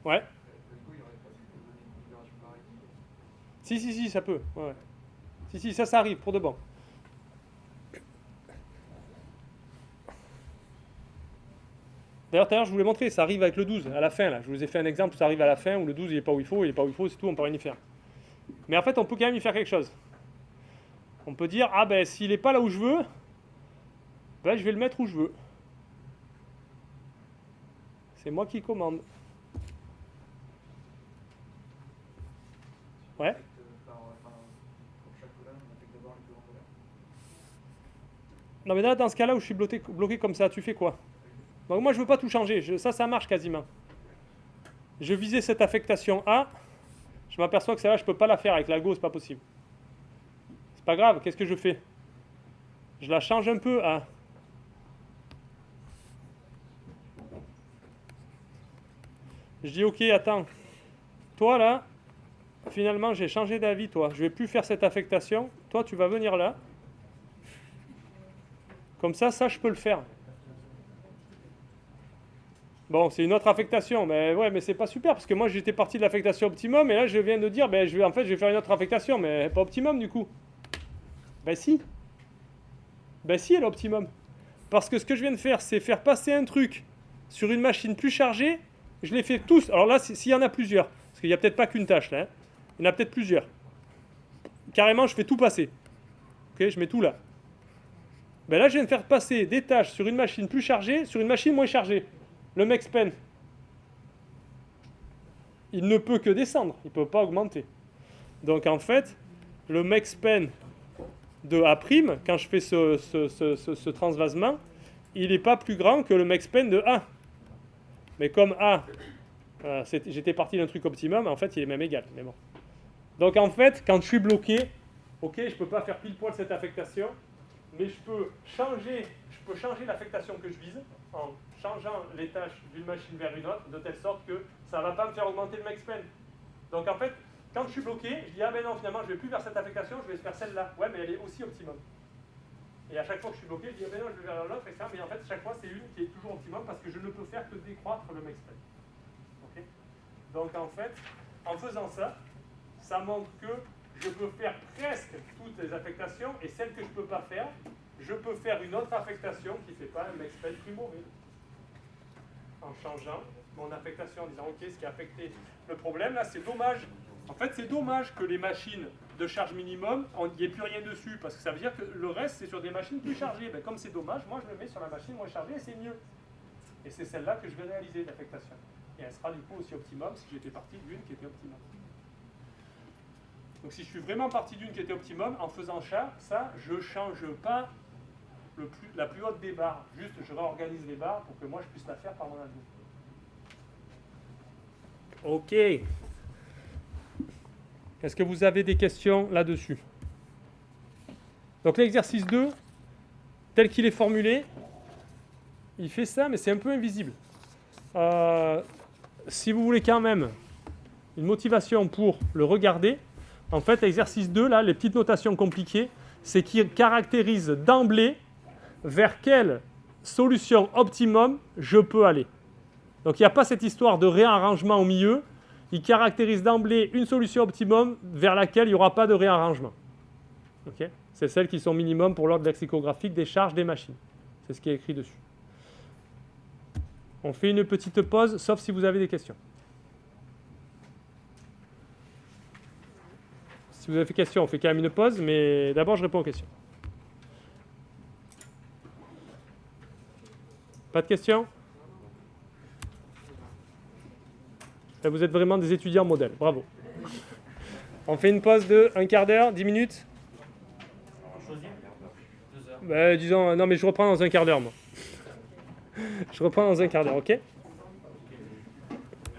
Ouais. Si, ça peut. Ouais. Si, ça arrive, pour de bon. D'ailleurs, tout à l'heure, je vous l'ai montré, ça arrive avec le 12, à la fin, là. Je vous ai fait un exemple, ça arrive à la fin, où le 12, il n'est pas où il faut, c'est tout, on peut rien y faire. Mais en fait, on peut quand même y faire quelque chose. On peut dire, ah ben, s'il n'est pas là où je veux, ben, je vais le mettre où je veux. C'est moi qui commande. Ouais. Non mais là, dans ce cas-là où je suis bloqué comme ça, tu fais quoi ? Donc moi, je veux pas tout changer. Ça marche quasiment. Je visais cette affectation A. Je m'aperçois que celle-là, je peux pas la faire avec l'algo, c'est pas possible. C'est pas grave, qu'est-ce que je fais ? Je la change un peu à... Je dis, ok, attends. Toi, là, finalement, j'ai changé d'avis, toi. Je vais plus faire cette affectation. Toi, tu vas venir là. Comme ça, je peux le faire. Bon, c'est une autre affectation, mais ouais, mais c'est pas super, parce que moi, j'étais parti de l'affectation optimum, et là, je viens de dire, ben, je vais faire une autre affectation, mais pas optimum, du coup. Ben si, elle est optimum. Parce que ce que je viens de faire, c'est faire passer un truc sur une machine plus chargée. Je les fais tous. Alors là, s'il y en a plusieurs, parce qu'il n'y a peut-être pas qu'une tâche là, hein. Il y en a peut-être plusieurs. Carrément, je fais tout passer. Ok, je mets tout là. Ben là, je viens de faire passer des tâches sur une machine plus chargée, sur une machine moins chargée. Le MaxPen, il ne peut que descendre, il ne peut pas augmenter. Donc en fait, le MaxPen de A', quand je fais ce transvasement, il n'est pas plus grand que le MaxPen de A. Mais comme A, j'étais parti d'un truc optimum, en fait, il est même égal. Mais bon. Donc en fait, quand je suis bloqué, ok, je ne peux pas faire pile poil cette affectation, mais je peux changer l'affectation que je vise en changeant les tâches d'une machine vers une autre, de telle sorte que ça ne va pas me faire augmenter le MaxPen. Donc en fait, quand je suis bloqué, je dis ah ben non, finalement je ne vais plus vers cette affectation, je vais faire celle-là. Ouais, mais elle est aussi optimum. Et à chaque fois que je suis bloqué, je dis ah ben non, je vais vers l'autre, etc. Mais en fait, chaque fois c'est une qui est toujours optimum parce que je ne peux faire que décroître le MaxPen. Okay. Donc en fait, en faisant ça, ça montre que je peux faire presque toutes les affectations et celles que je ne peux pas faire, je peux faire une autre affectation qui ne fait pas un MaxPen plus mauvais. En changeant mon affectation, en disant ok, ce qui a affecté le problème, là c'est dommage. En fait, c'est dommage que les machines de charge minimum, il n'y ait plus rien dessus, parce que ça veut dire que le reste c'est sur des machines plus chargées. Ben, comme c'est dommage, moi je le mets sur la machine moins chargée et c'est mieux. Et c'est celle-là que je vais réaliser, l'affectation. Et elle sera du coup aussi optimum si j'étais parti d'une qui était optimum. Donc si je suis vraiment parti d'une qui était optimum, en faisant ça, je ne change pas la plus haute des barres. Juste, je réorganise les barres pour que moi je puisse la faire par mon admin. Ok. Est-ce que vous avez des questions là-dessus? Donc l'exercice 2, tel qu'il est formulé, il fait ça, mais c'est un peu invisible. Si vous voulez quand même une motivation pour le regarder, en fait, l'exercice 2, là, les petites notations compliquées, c'est qu'il caractérise d'emblée vers quelle solution optimum je peux aller. Donc il n'y a pas cette histoire de réarrangement au milieu. Il caractérise d'emblée une solution optimum vers laquelle il n'y aura pas de réarrangement. Okay, c'est celles qui sont minimum pour l'ordre lexicographique des charges des machines. C'est ce qui est écrit dessus. On fait une petite pause, sauf si vous avez des questions. Si vous avez des questions, on fait quand même une pause, mais d'abord je réponds aux questions. Pas de questions? Et vous êtes vraiment des étudiants modèles, bravo. On fait une pause de 1 quart d'heure, 10 minutes. On choisit 2 heures. Disons, non mais je reprends dans 1 quart d'heure moi. Je reprends dans 1 quart d'heure, ok?